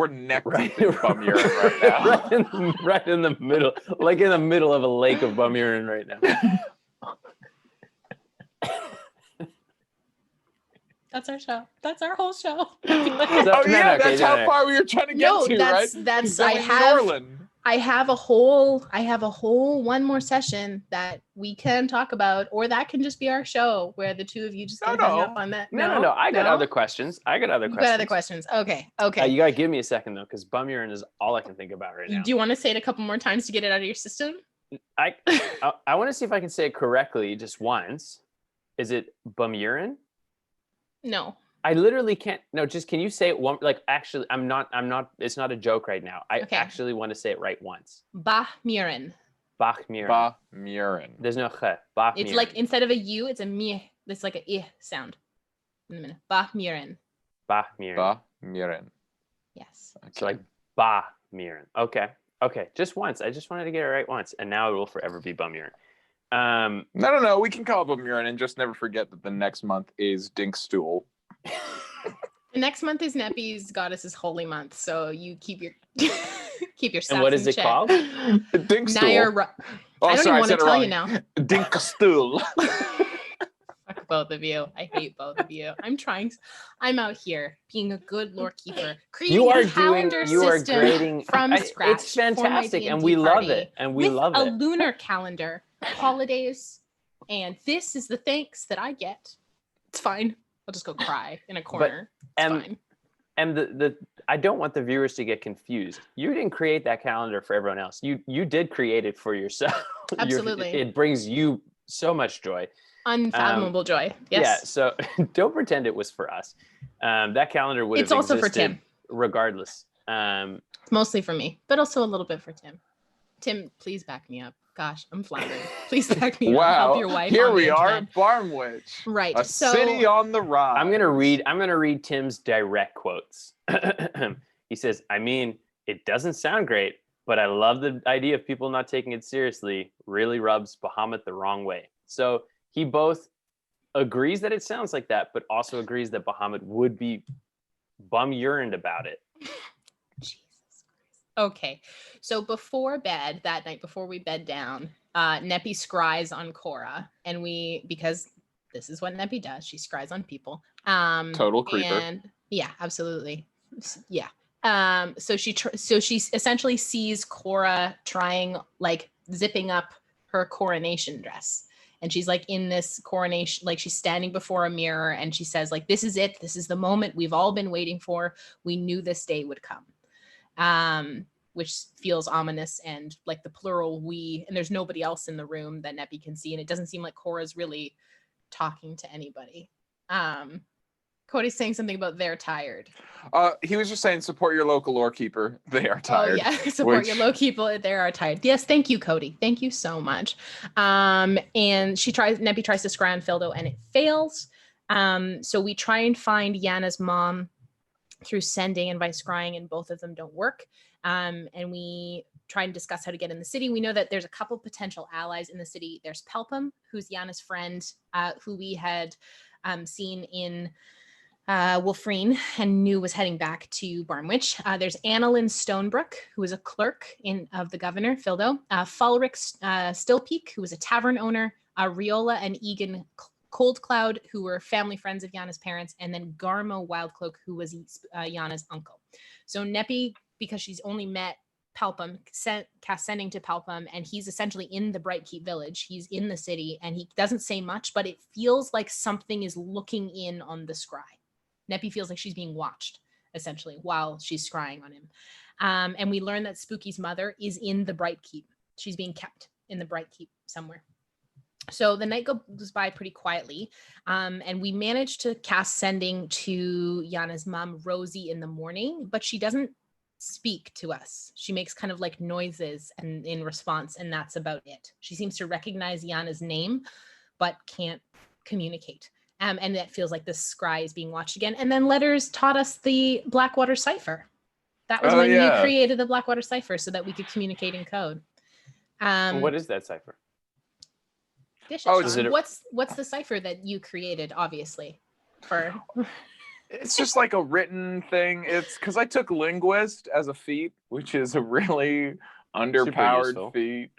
neck Right, deep in Bumurin right now. right in the middle, like in the middle of a lake of Bumurin right now. that's our show. That's our whole show. So- Oh no, yeah, no, okay, that's no, how no. far we were trying to get No, to, that's- right? that's- Going I to have- Norland. I have a whole one more session that we can talk about, or that can just be our show where the two of you just No, get hung no. up on that. No. I got other questions. You got other questions. Okay. You gotta give me a second though, because Bumurin is all I can think about right now. Do you want to say it a couple more times to get it out of your system? I want to see if I can say it correctly just once. Is it Bumurin? No. I literally can't. No, just can you say it one? Like, actually, I'm not. It's not a joke right now. I Okay. actually want to say it right once. Bahmurin. Bachmurin. Bumurin. There's no ch. Bachmurin. It's like instead of a U, it's a mi. It's like a I sound. In a minute. Bahmurin. Bachmurin. Bumurin. Yes. So like Bachmurin. Okay. Just once. I just wanted to get it right once, and now it will forever be Bumurin. No. We can call it Bumurin, and just never forget that the next month is Dinkstool. The next month is Neppy's Goddess's Holy Month, so you keep your keep your. And what is in it check. called? Dinkstool. I don't even I want to said it tell wrong. you now. Dinkstool. Fuck both of you. I hate both of you. I'm out here being a good lore keeper, creating You are a calendar you are system grading from scratch. It's fantastic, for my and D&D we love party it, and we with love a it. lunar calendar, holidays, and this is the thanks that I get. It's fine. I'll just go cry in a corner. It's fine. And the I don't want the viewers to get confused. You didn't create that calendar for everyone else. You did create it for yourself. Absolutely. It brings you so much joy. Unfathomable joy. Yes. Yeah. So don't pretend it was for us. That calendar would It's have also for existed Tim. regardless. It's mostly for me, but also a little bit for Tim. Tim, please back me up. Gosh, I'm floundering. Please back me up. Wow. Help your wife. Here on the we are internet. at Barmwich. Right. A so city on the rise. I'm gonna read Tim's direct quotes. He says, I mean, it doesn't sound great, but I love the idea of people not taking it seriously. Really rubs Bahamut the wrong way. So he both agrees that it sounds like that, but also agrees that Bahamut would be bum-urined about it. Jesus Christ. Okay. So before bed, that night before we bed down, Neppy scries on Cora, and because this is what Neppy does, she scries on people. Total creeper. And Yeah, absolutely. Yeah. So she essentially sees Cora trying, like, zipping up her coronation dress, and she's like in this coronation, like she's standing before a mirror, and she says, like, this is it, this is the moment we've all been waiting for, we knew this day would come. Which feels ominous, and like the plural we, and there's nobody else in the room that Neppy can see, and it doesn't seem like Cora's really talking to anybody. Cody's saying something about they're tired. He was just saying support your local lorekeeper. They are tired. Oh yeah, support your low people. They are tired. Yes, thank you, Cody. Thank you so much. And Neppy tries to scry on Fildo, and it fails. So we try and find Yanna's mom through sending and by scrying, and both of them don't work. And we try and discuss how to get in the city. We know that there's a couple potential allies in the city. There's Pelpham, who's Yanna's friend, who we had seen in Wolfreen and knew was heading back to Barmwich. There's Annalyn Stonebrook, who is a clerk of the governor, Fildo. Fulric Stillpeak, who was a tavern owner. Riola and Egan Coldcloud, who were family friends of Yanna's parents. And then Garmo Wildcloak, who was Yanna's uncle. So Neppy, because she's only met Pelpham, cast sending to Pelpham, and he's essentially in the Brightkeep village. He's in the city, and he doesn't say much, but it feels like something is looking in on the scry. Neppy feels like she's being watched, essentially, while she's scrying on him. And we learn that Spooky's mother is in the Brightkeep. She's being kept in the Brightkeep somewhere. So the night goes by pretty quietly, and we manage to cast sending to Yanna's mom, Rosie, in the morning, but she doesn't speak to us. She makes kind of like noises and in response, and that's about it. She seems to recognize Yanna's name, but can't communicate. And that feels like the scry is being watched again. And then Letters taught us the Blackwater Cipher. That was when you created the Blackwater Cipher so that we could communicate in code. What is that cipher? What's the cipher that you created, obviously? It's just like a written thing. It's because I took linguist as a feat, which is a really underpowered feat.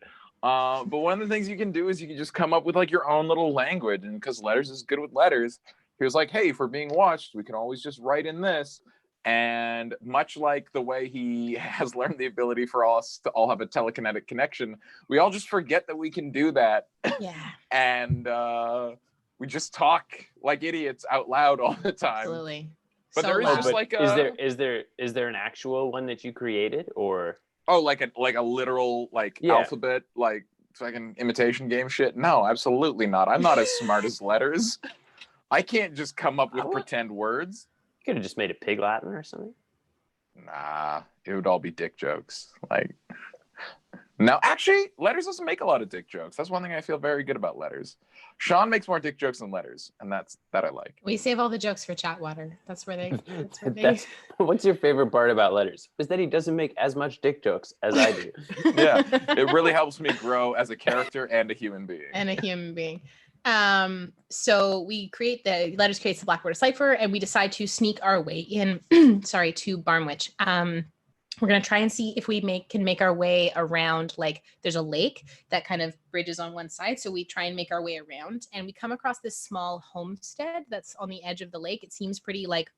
But one of the things you can do is you can just come up with like your own little language, and because Letters is good with letters, he was like, hey, if we're being watched, we can always just write in this. And much like the way he has learned the ability for us to all have a telekinetic connection, we all just forget that we can do that. Yeah. And we just talk like idiots out loud all the time. Absolutely. But there is just like a... Is there an actual one that you created, or... Oh, like a literal alphabet, like fucking imitation game shit? No, absolutely not. I'm not as smart as Letters. I can't just come up with pretend words. You could have just made a Pig Latin or something. Nah, it would all be dick jokes. Like, now, actually, Letters doesn't make a lot of dick jokes. That's one thing I feel very good about Letters. Sean makes more dick jokes than Letters, and that I like. We save all the jokes for Chatwater. That's where they. What's your favorite part about Letters? Is that he doesn't make as much dick jokes as I do. Yeah, it really helps me grow as a character and a human being. So we create Letters creates the Blackwater Cipher, and we decide to sneak our way in. To Barmwich. We're going to try and see if we can make our way around, like there's a lake that kind of bridges on one side. So we try and make our way around, and we come across this small homestead that's on the edge of the lake. It seems pretty like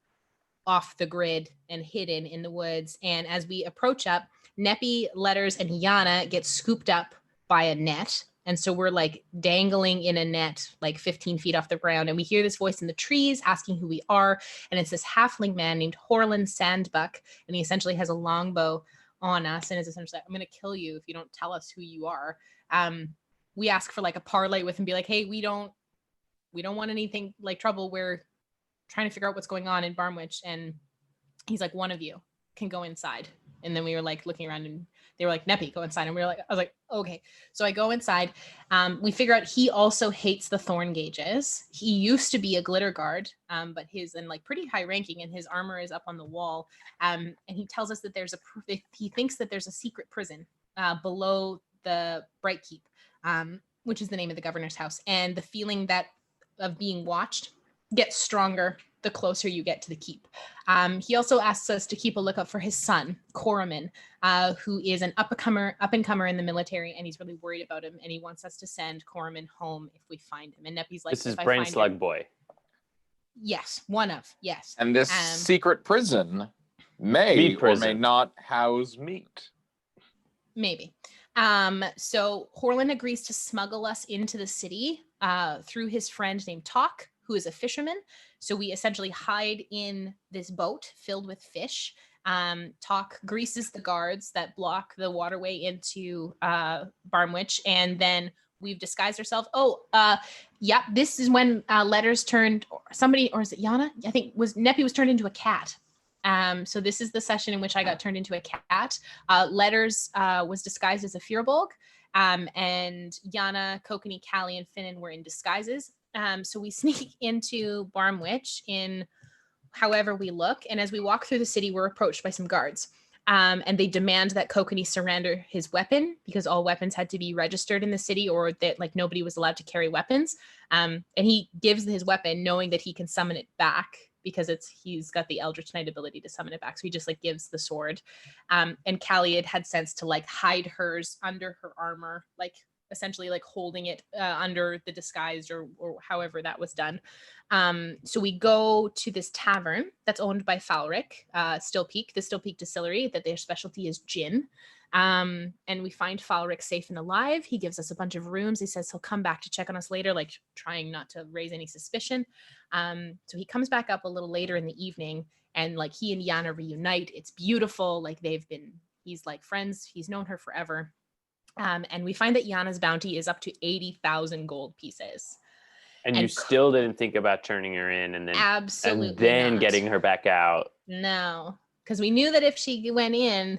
off the grid and hidden in the woods. And as we approach up, Neppy, Letters, and Yanna get scooped up by a net. And so we're like dangling in a net, like 15 feet off the ground. And we hear this voice in the trees asking who we are. And it's this halfling man named Horland Sandbuck. And he essentially has a longbow on us. And is essentially like, I'm going to kill you if you don't tell us who you are. We ask for like a parlay with him, be like, hey, we don't want anything like trouble. We're trying to figure out what's going on in Barmwich. And he's like, one of you can go inside. And then we were like looking around, and they were like, Neppy, go inside. And I was like, okay. So I go inside. We figure out he also hates the Thorngages. He used to be a glitter guard, but like pretty high ranking, and his armor is up on the wall. And he tells us that he thinks that there's a secret prison below the Brightkeep, which is the name of the governor's house. And the feeling of being watched gets stronger the closer you get to the keep. He also asks us to keep a lookout for his son, Coraman, who is an up-and-comer in the military, and he's really worried about him, and he wants us to send Coraman home if we find him. And Neppy's like, this is Brain Slug Boy. Yes, one of, yes. And this secret prison may Meat or may prison. not house meat. Maybe. So Horlin agrees to smuggle us into the city through his friend named Talk, who is a fisherman. So we essentially hide in this boat filled with fish. Talk greases the guards that block the waterway into Barmwich, and then we've disguised ourselves. Yeah, this is when Letters turned somebody, or is it Yanna? I think Neppy was turned into a cat. So this is the session in which I got turned into a cat. Letters was disguised as a Firbolg, and Yanna, Kokanee, Callie, and Finnan were in disguises. So we sneak into Barmwich in however we look, and as we walk through the city, we're approached by some guards. And they demand that Kokanee surrender his weapon because all weapons had to be registered in the city, or that like nobody was allowed to carry weapons. And he gives his weapon knowing that he can summon it back because he's got the Eldritch Knight ability to summon it back. So he just like gives the sword. And Callie had sense to like hide hers under her armor, like essentially like holding it under the disguise or however that was done. So we go to this tavern that's owned by Falric, Still Peak, the Still Peak Distillery, that their specialty is gin. And we find Falric safe and alive. He gives us a bunch of rooms. He says he'll come back to check on us later, like trying not to raise any suspicion. So he comes back up a little later in the evening, and like he and Yanna reunite. It's beautiful. Like he's like friends. He's known her forever. And we find that Yanna's bounty is up to 80,000 gold pieces. And you still didn't think about turning her in and then getting her back out. No, because we knew that if she went in,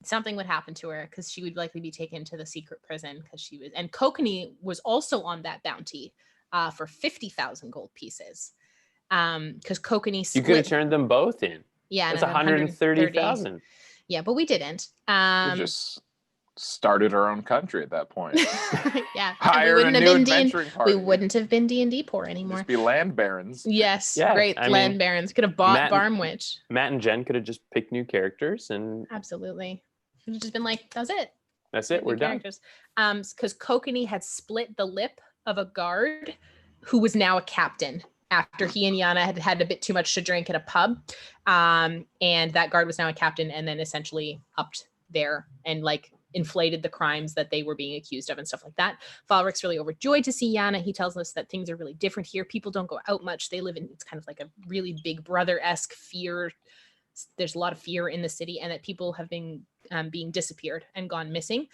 something would happen to her because she would likely be taken to the secret prison and Kokanee was also on that bounty for 50,000 gold pieces. Because Kokanee split. You could have turned them both in. Yeah. That's 130,000. Yeah, but we didn't. We just started our own country at that point. Yeah. Hired a new adventuring party. We wouldn't have been D&D poor anymore. Just be land barons. Yes. Yeah, great land barons. Could have bought Barmwich. Matt and Jen could have just picked new characters and absolutely. We've just been like, that's it. That's it. We're done. Because Kokanee had split the lip of a guard who was now a captain after he and Yanna had had a bit too much to drink at a pub. And that guard was now a captain and then essentially upped there and like inflated the crimes that they were being accused of and stuff like that. Falric's really overjoyed to see Yanna. He tells us that things are really different here. People don't go out much. They live in, it's kind of like a really Big Brother-esque fear. There's a lot of fear in the city, and that people have been being disappeared and gone missing.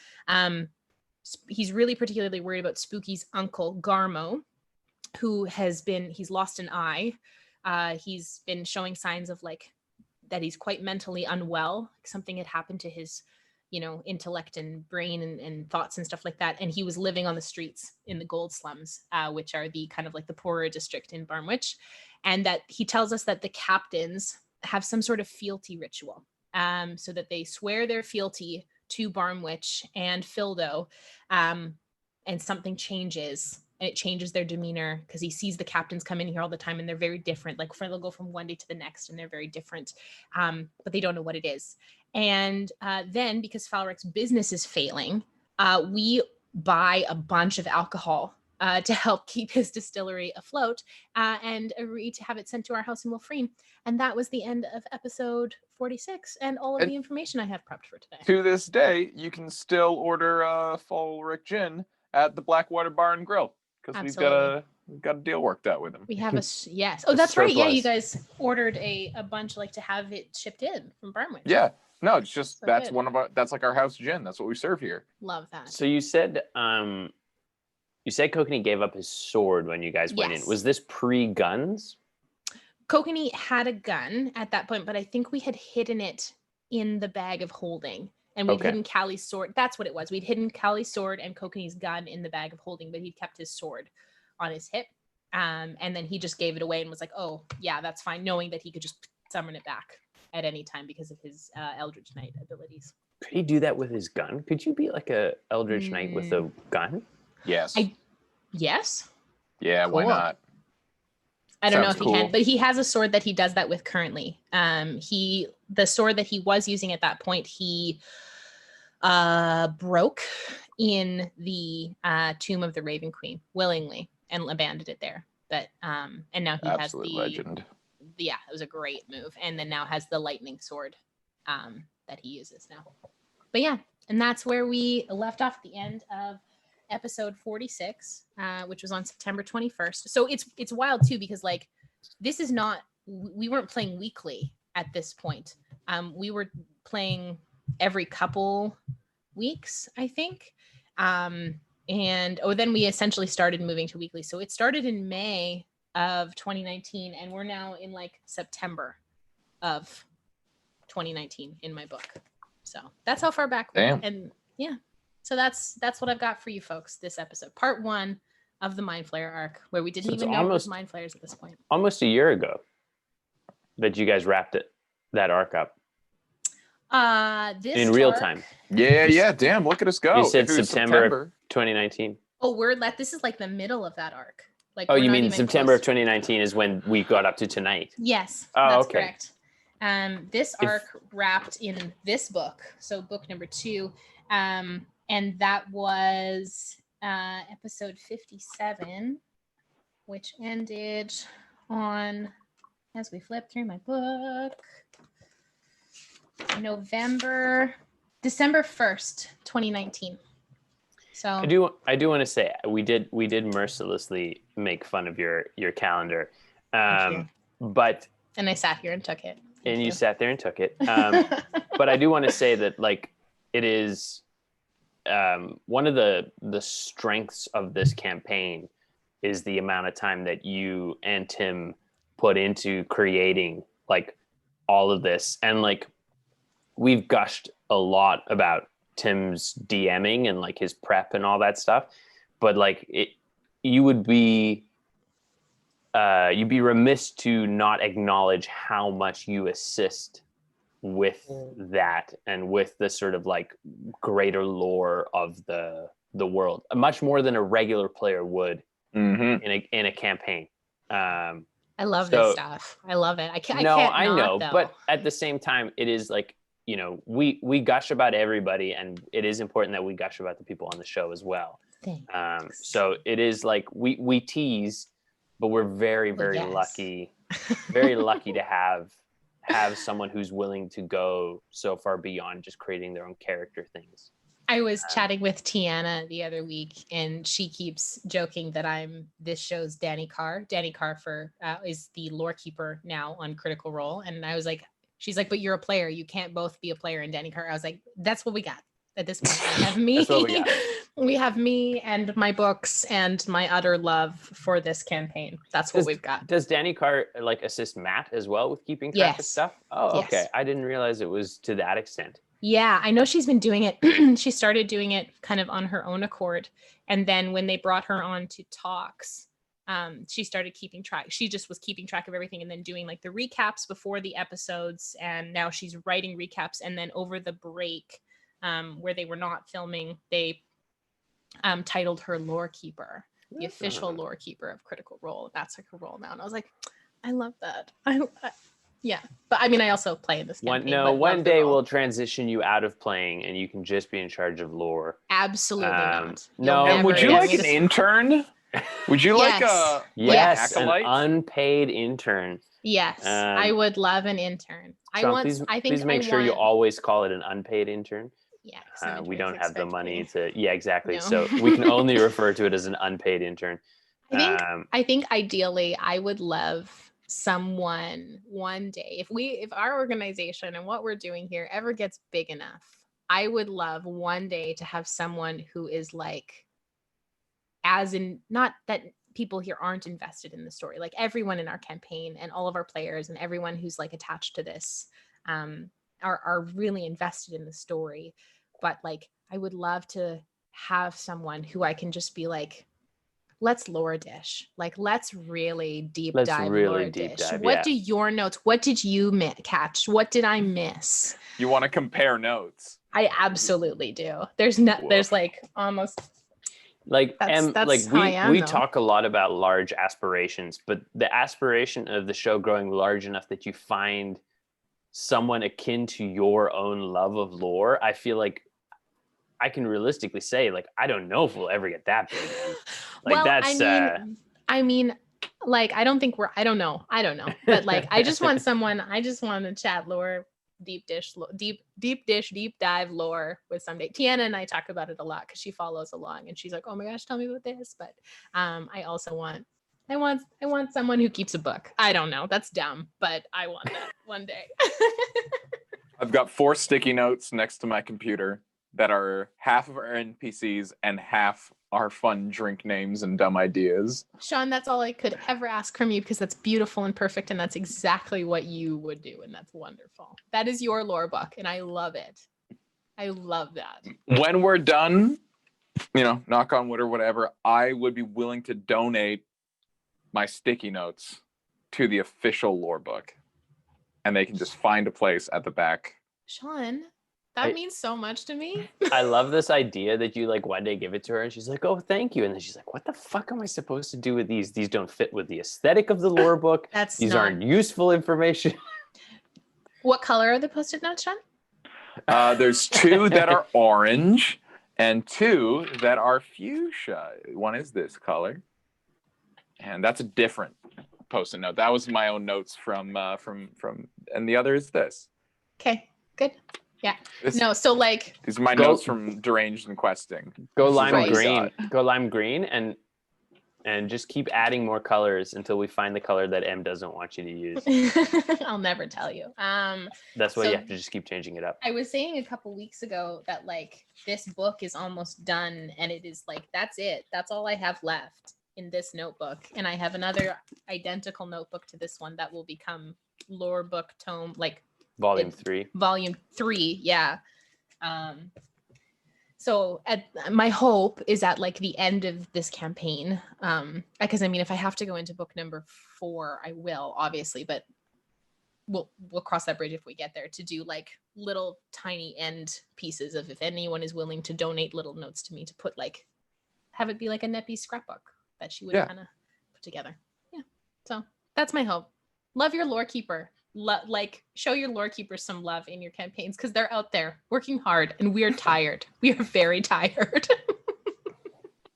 He's really particularly worried about Spooky's uncle, Garmo, who he's lost an eye. He's been showing signs of like that he's quite mentally unwell. Something had happened to his intellect and brain and thoughts and stuff like that. And he was living on the streets in the gold slums, which are the kind of like the poorer district in Barmwich. And that he tells us that the captains have some sort of fealty ritual, so that they swear their fealty to Barmwich and Fildo, and something changes. And it changes their demeanor because he sees the captains come in here all the time and they're very different. Like they'll go from one day to the next and they're very different, but they don't know what it is. And then because Falric's business is failing, we buy a bunch of alcohol to help keep his distillery afloat, and agree to have it sent to our house in Wolfreen. And that was the end of episode 46 and all of the information I have prepped for today. To this day, you can still order Falric gin at the Blackwater Bar and Grill because we've got a deal worked out with them. We have yes. Oh, that's right. Yeah, you guys ordered a bunch like to have it shipped in from Barmwich. Yeah. No, it's just So that's good. one of our like our house gin. That's what we serve here. Love that. So you said Kokanee gave up his sword when you guys went in. Yes. Was this pre-guns? Kokanee had a gun at that point, but I think we had hidden it in the bag of holding. And we'd hidden Callie's sword. That's what it was. We'd hidden Callie's sword and Kokanee's gun in the bag of holding, but he'd kept his sword on his hip. And then he just gave it away and was like, oh, yeah, that's fine, knowing that he could just summon it back at any time because of his Eldritch Knight abilities. Could he do that with his gun? Could you be like a Eldritch Knight with a gun? Yes. Yes. Yeah, why Cool. not? I don't know Sounds if he cool. can, but he has a sword that he does that with currently. The sword that he was using at that point, he broke in the tomb of the Raven Queen willingly and abandoned it there. But and now he Absolute has legend. it was a great move, and then now has the lightning sword that he uses now. But yeah, and that's where we left off at the end of episode 46, which was on September 21st. So it's wild too, because like this is not, we weren't playing weekly at this point. We were playing every couple weeks, I think. And then we essentially started moving to weekly. So it started in May of 2019, and we're now in like September of 2019 in my book. So that's how far back. Damn. And yeah, so that's what I've got for you folks this episode, part 1 of the Mind Flayer arc, where we didn't even know it was Mind Flayers at this point. Almost a year ago that you guys wrapped that arc up. This in real arc, time. Yeah. Damn, look at us go. You said If it was September 2019. Oh, this is like the middle of that arc. Like, Oh, we're you not mean even September of close. 2019 is when we got up to tonight? Yes, Oh, that's okay. correct. This arc wrapped in this book, so book number 2, and that was episode 57, which ended on, as we flip through my book, December 1st, 2019. So I do want to say we did mercilessly make fun of your calendar, but and I sat here and took it. And you sat there and took it. But I do want to say that like it is one of the strengths of this campaign is the amount of time that you and Tim put into creating like all of this. And like we've gushed a lot about Tim's DMing and like his prep and all that stuff, but like you'd be remiss to not acknowledge how much you assist with that and with the sort of like greater lore of the world, much more than a regular player would in a campaign. I love this stuff. I love it. I know, but at the same time, it is like, you know, we gush about everybody, and it is important that we gush about the people on the show as well. Thanks. So it is like we tease, but we're very, very lucky, very lucky to have someone who's willing to go so far beyond just creating their own character things. I was chatting with Tiana the other week, and she keeps joking that I'm this show's Danny Carr. Danny Carr is the lore keeper now on Critical Role, and I was like, she's like, but you're a player. You can't both be a player and Danny Carr. I was like, that's what we got at this point. We have me. That's what we got. We have me and my books and my utter love for this campaign. That's what we've got. Does Danny Carr like assist Matt as well with keeping track of stuff? Oh, okay. I didn't realize it was to that extent. Yeah, I know she's been doing it. She started doing it kind of on her own accord. And then when they brought her on to talks, she started keeping track. She just was keeping track of everything and then doing like the recaps before the episodes. And now she's writing recaps. And then over the break, where they were not filming, they titled her Lore Keeper, the official Lore Keeper of Critical Role. That's like her role now. And I was like, I love that. Yeah, but I mean, I also play in this campaign. One day we'll transition you out of playing, and you can just be in charge of lore. Absolutely not. No, and would you like an intern? Would you like an acolyte? An unpaid intern? Yes, I would love an intern. Sean, please make sure you always call it an unpaid intern. Yeah, we don't have the money to. Yeah, exactly. No. So we can only refer to it as an unpaid intern. I think ideally, I would love someone one day, if our organization and what we're doing here ever gets big enough, I would love one day to have someone who is like, as in, not that people here aren't invested in the story, like everyone in our campaign and all of our players and everyone who's like attached to this are really invested in the story. But like, I would love to have someone who I can just be like, let's lore dish. Like, let's really deep dive lore dish. What do your notes? What did you catch? What did I miss? You want to compare notes? I absolutely do. There's like almost like, that's like how I am, we though. talk a lot about large aspirations, but the aspiration of the show growing large enough that you find someone akin to your own love of lore, I feel like I can realistically say, like, I don't know if we'll ever get that big. Like, well, I mean, Like, I don't know. But like, I just want to chat lore, deep dive lore with someday. Tiana and I talk about it a lot because she follows along and she's like, oh my gosh, tell me about this. But I also want someone who keeps a book. I don't know. That's dumb, but I want that one day. I've got 4 sticky notes next to my computer that are half of our NPCs and half our fun drink names and dumb ideas. Sean, that's all I could ever ask from you because that's beautiful and perfect, and that's exactly what you would do, and that's wonderful. That is your lore book, and I love it. I love that. When we're done, knock on wood or whatever, I would be willing to donate my sticky notes to the official lore book, and they can just find a place at the back. Sean, that means so much to me. I love this idea that you like one day give it to her and she's like, oh, thank you. And then she's like, what the fuck am I supposed to do with these? These don't fit with the aesthetic of the lore book. These aren't useful information. What color are the Post-it notes, Sean? There's 2 that are orange and 2 that are fuchsia. One is this color. And that's a different Post-it note. That was my own notes from and the other is this. Okay, good. Yeah. So like these are my notes from Deranged and Questing. Go lime green and just keep adding more colors until we find the color that M doesn't want you to use. I'll never tell you. That's why you have to just keep changing it up. I was saying a couple weeks ago that like this book is almost done and it is like that's it. That's all I have left in this notebook. And I have another identical notebook to this one that will become lore book tome like Volume 3. Volume 3, yeah. So my hope is at like the end of this campaign, because I mean, if I have to go into book number 4, I will obviously, but we'll cross that bridge if we get there, to do like little tiny end pieces of if anyone is willing to donate little notes to me to put like, have it be like a Neppy scrapbook that she would kind of put together. Yeah. So that's my hope. Love your lore keeper. Like show your lore keepers some love in your campaigns because they're out there working hard and we're tired. We are very tired.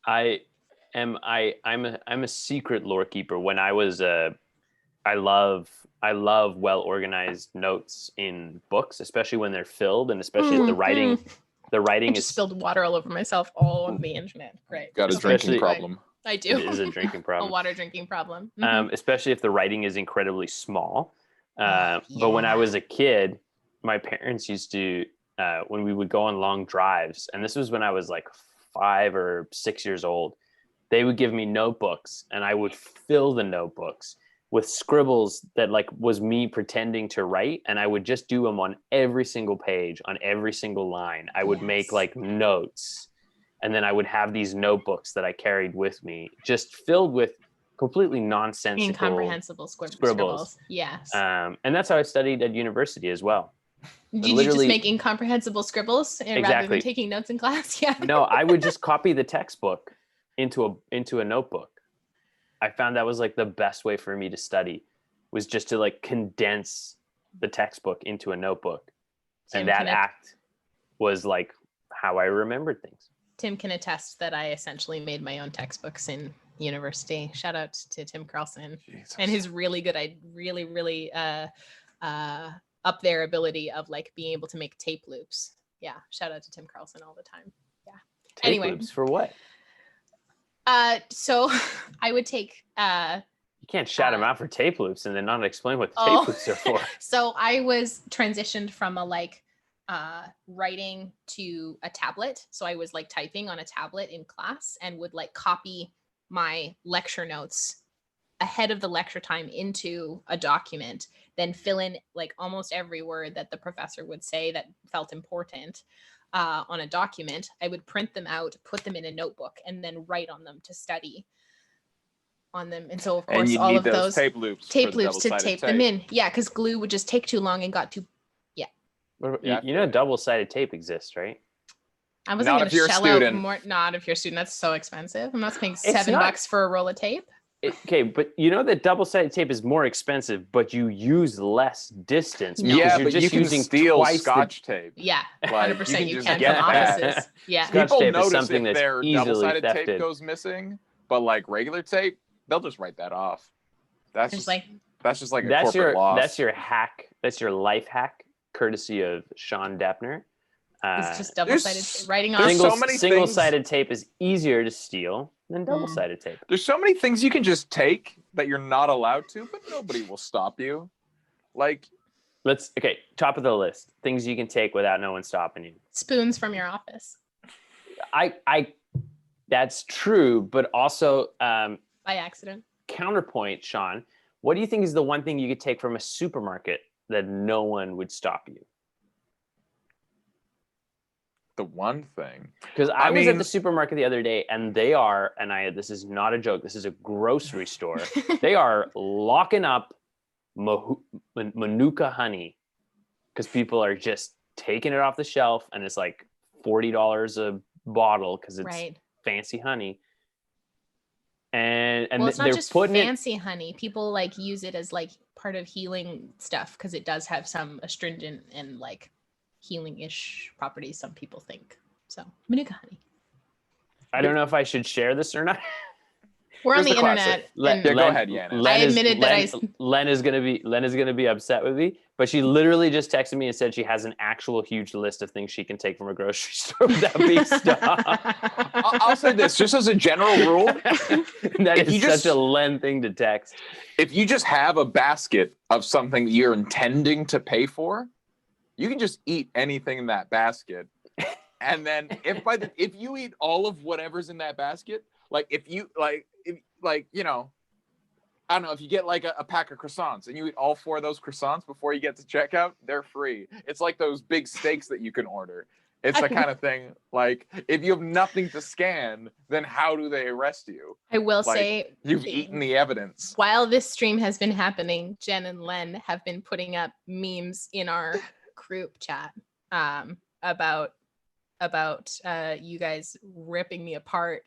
I'm a secret lore keeper. When I was I love well organized notes in books, especially when they're filled and especially if the writing I just spilled water all over myself all on the internet. Great. Got a drinking problem. I do. It is a drinking problem. A water drinking problem. Especially if the writing is incredibly small. But when I was a kid, my parents used to, when we would go on long drives, and this was when I was like 5 or 6 years old, they would give me notebooks and I would fill the notebooks with scribbles that like was me pretending to write. And I would just do them on every single page, on every single line. I would make like notes, and then I would have these notebooks that I carried with me, just filled with completely nonsensical, incomprehensible scribbles. Yes. And that's how I studied at university as well. Did you just make incomprehensible scribbles rather than taking notes in class? Yeah. No, I would just copy the textbook into a notebook. I found that was like the best way for me to study, was just to like condense the textbook into a notebook. And that act was like how I remembered things. Tim can attest that I essentially made my own textbooks in university. Shout out to Tim Carlson and his really good, really up their ability of like being able to make tape loops. Yeah, shout out to Tim Carlson all the time. Yeah. Tape loops for what? So I would take you can't shout him out for tape loops and then not explain what the tape loops are for. So I was transitioned from a like writing to a tablet. So I was like typing on a tablet in class and would like copy my lecture notes ahead of the lecture time into a document, then fill in like almost every word that the professor would say that felt important on a document. I would print them out, put them in a notebook, and then write on them to study on them. And so of course all of those tape loops to tape them in. Yeah, because glue would just take too long and got too you know double-sided tape exists, right? I wasn't going to shell out more. Not if you're a student. That's so expensive. I'm not paying $7 for a roll of tape. Okay, but you know that double-sided tape is more expensive, but you use less distance. No. Yeah, you're but just you can using steal Scotch tape. Yeah, Like, 100% you just can get from offices. Yeah. Scotch People tape is notice something if that's their easily double-sided thefted. tape goes missing, but like regular tape, they'll just write that off. That's Just just like that's just like a That's corporate loss. that's your hack. That's your life hack, courtesy of Sean Deppner. it's just double-sided there's- writing there's off. so many Single-sided tape is easier to steal than double-sided tape. There's so many things you can just take that you're not allowed to, but nobody will stop you. Like, Top of the list. Things you can take without no one stopping you. Spoons from your office I that's true, but also by accident. counterpoint, Sean. What do you think is the one thing you could take from a supermarket that no one would stop you? the one thing. Because I was at mean- the supermarket the other day, and this is not a joke, this is a grocery store. They are locking up Manuka honey because people are just taking it off the shelf, and it's like $40 a bottle because it's Right. fancy honey. And Well, it's not they're just putting fancy honey. People like use it as like part of healing stuff because it does have some astringent and like healing-ish properties, some people think. So Manuka honey. I don't know if I should share this or not. We're on Here's the the classic. internet. Yeah, go ahead, Yanna. I admitted that Len is gonna be upset with me, but she literally just texted me and said she has an actual huge list of things she can take from a grocery store without being stopped. I'll say this, just as a general rule, That If you is just- such a Len thing to text. if you just have a basket of something that you're intending to pay for, you can just eat anything in that basket. And then if you eat all of whatever's in that basket, like if you you know, I don't know, if you get like a pack of croissants and you eat all 4 of those croissants before you get to checkout, they're free. It's like those big steaks that you can order. It's the kind of thing, like, if you have nothing to scan, then how do they arrest you? I will Like, say You've eaten the evidence. while this stream has been happening, Jen and Len have been putting up memes in our group chat about you guys ripping me apart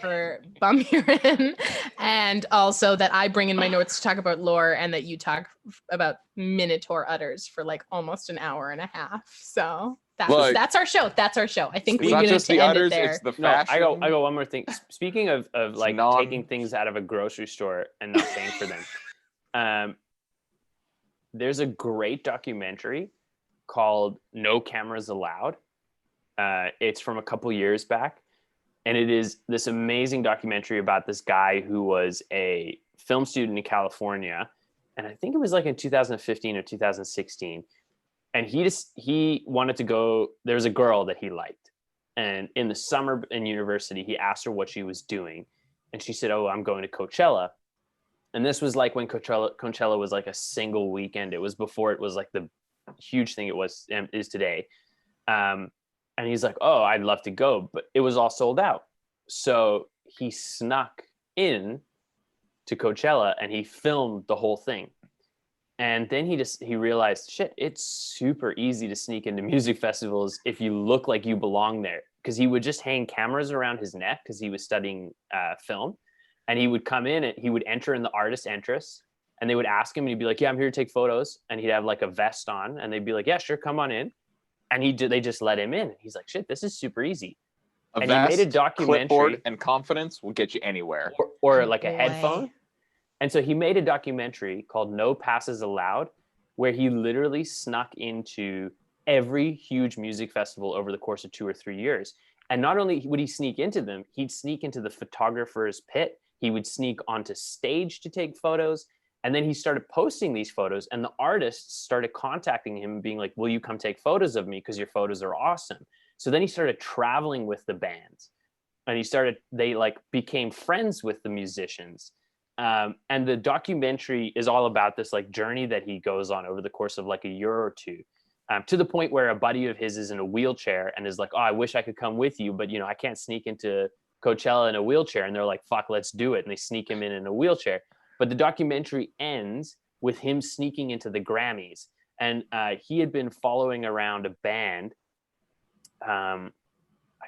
for bum urine, and also that I bring in my notes to talk about lore, and that you talk about Minotaur udders for like almost an hour and a half. So that's our show. That's our show. I think It's we're not gonna just the end udders, it there. it's the No, fashion. I go one more thing. Speaking of like non- taking things out of a grocery store and not paying for them. There's a great documentary called No Cameras Allowed. It's from a couple years back, and it is this amazing documentary about this guy who was a film student in California, and I think it was like in 2015 or 2016, and he wanted to go. There was a girl that he liked, and in the summer in university, he asked her what she was doing, and she said, "Oh, I'm going to Coachella." And this was like when Coachella was like a single weekend. It was before it was like the huge thing it was is today. And he's like, "Oh, I'd love to go," but it was all sold out. So he snuck in to Coachella and he filmed the whole thing. And then he realized, shit, it's super easy to sneak into music festivals if you look like you belong there. Because he would just hang cameras around his neck because he was studying film. And he would come in and he would enter in the artist entrance, and they would ask him and he'd be like, "Yeah, I'm here to take photos." And he'd have like a vest on, and they'd be like, "Yeah, sure, come on in." And they just let him in. He's like, "Shit, this is super easy." And he made a documentary. Clipboard and confidence will get you anywhere. Or like a Boy. headphone. And so he made a documentary called No Passes Allowed, where he literally snuck into every huge music festival over the course of 2 or 3 years. And not only would he sneak into them, he'd sneak into the photographer's pit. He would sneak onto stage to take photos. And then he started posting these photos, and the artists started contacting him and being like, "Will you come take photos of me? Because your photos are awesome." So then he started traveling with the bands, and they like became friends with the musicians. And the documentary is all about this like journey that he goes on over the course of like a year or two, to the point where a buddy of his is in a wheelchair and is like, "Oh, I wish I could come with you, but I can't sneak into Coachella in a wheelchair." And they're like, "Fuck, let's do it." And they sneak him in a wheelchair. But the documentary ends with him sneaking into the Grammys. And he had been following around a band. I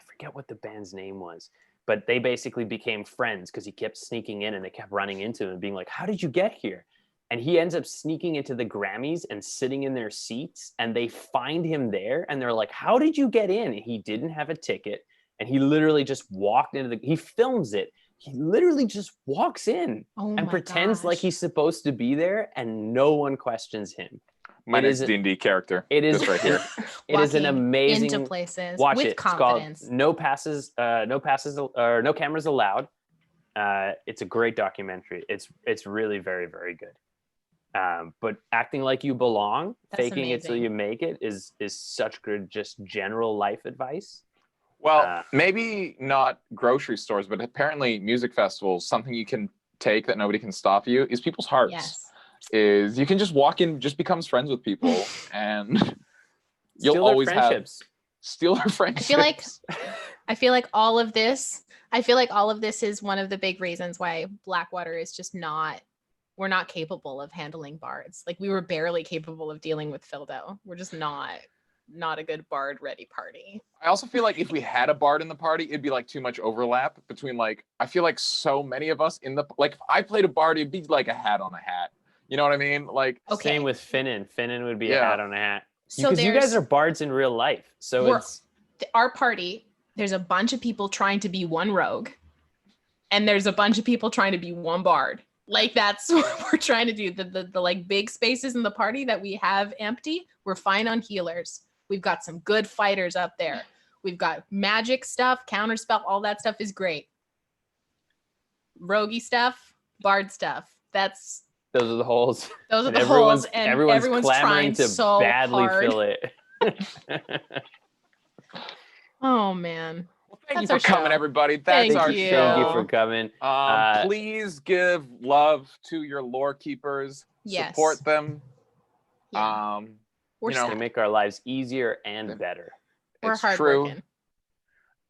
forget what the band's name was, but they basically became friends because he kept sneaking in and they kept running into him and being like, "How did you get here?" And he ends up sneaking into the Grammys and sitting in their seats, and they find him there and they're like, "How did you get in?" And he didn't have a ticket. And he literally just walked into he films it. he literally just walks in Oh and my pretends like gosh. he's supposed to be there, and no one questions him. My It next is a- D&D character. It is This right here. It is an Walking amazing. into places Watch with it. confidence. It's called No Passes or No Cameras Allowed. It's a great documentary. It's really very, very good. But acting like you belong, That's faking it till amazing. you make it is such good, just general life advice. Well, maybe not grocery stores, but apparently music festivals, something you can take that nobody can stop you, is people's hearts. Yes. Is you can just walk in, just becomes friends with people, and you'll Steal their always have friendships. steal their friendships. I feel like all of this is one of the big reasons why Blackwater is just not, we're not capable of handling bards. Like we were barely capable of dealing with Fildo. We're just not a good bard ready party. I also feel like if we had a bard in the party, it'd be like too much overlap between like, I feel like so many of us in the, like if I played a bard, it'd be like a hat on a hat. You know what I mean? Like, Okay. Same with Finnan. Finnan would be a Yeah. hat on a hat. So Because you there's- guys are bards in real life. So We're- it's Our party, there's a bunch of people trying to be one rogue, and there's a bunch of people trying to be one bard. Like that's what we're trying to do. The like big spaces in the party that we have empty, we're fine on healers. We've got some good fighters up there. We've got magic stuff, counterspell, all that stuff is great. Roguey stuff, bard stuff. Those those are the holes. are And the holes, and everyone's everyone's clamoring trying to so badly hard. fill it. Oh man. well, thank you That's for our coming, show. everybody. That's Thank our you. show. Thank you for coming. Please give love to your lore keepers. Yes. Support them. Yeah. We're you know, They sad. make our lives easier and better. We're it's true. hardworking.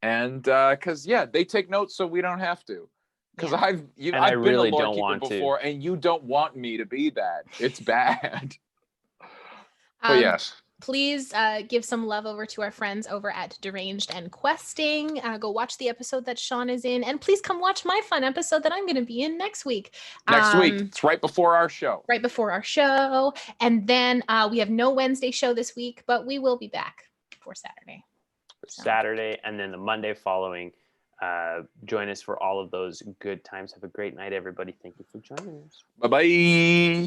And because they take notes so we don't have to. Because Yeah. I've I been really a lore don't keeper want to. before, and you don't want me to be that. It's bad. But yes. Please give some love over to our friends over at Deranged and Questing. Go watch the episode that Sean is in, and please come watch my fun episode that I'm going to be in next week. Next week. It's right before our show. Right before our show. And then we have no Wednesday show this week, but we will be back for Saturday. Saturday, and then the Monday following. Join us for all of those good times. Have a great night, everybody. Thank you for joining us. Bye-bye.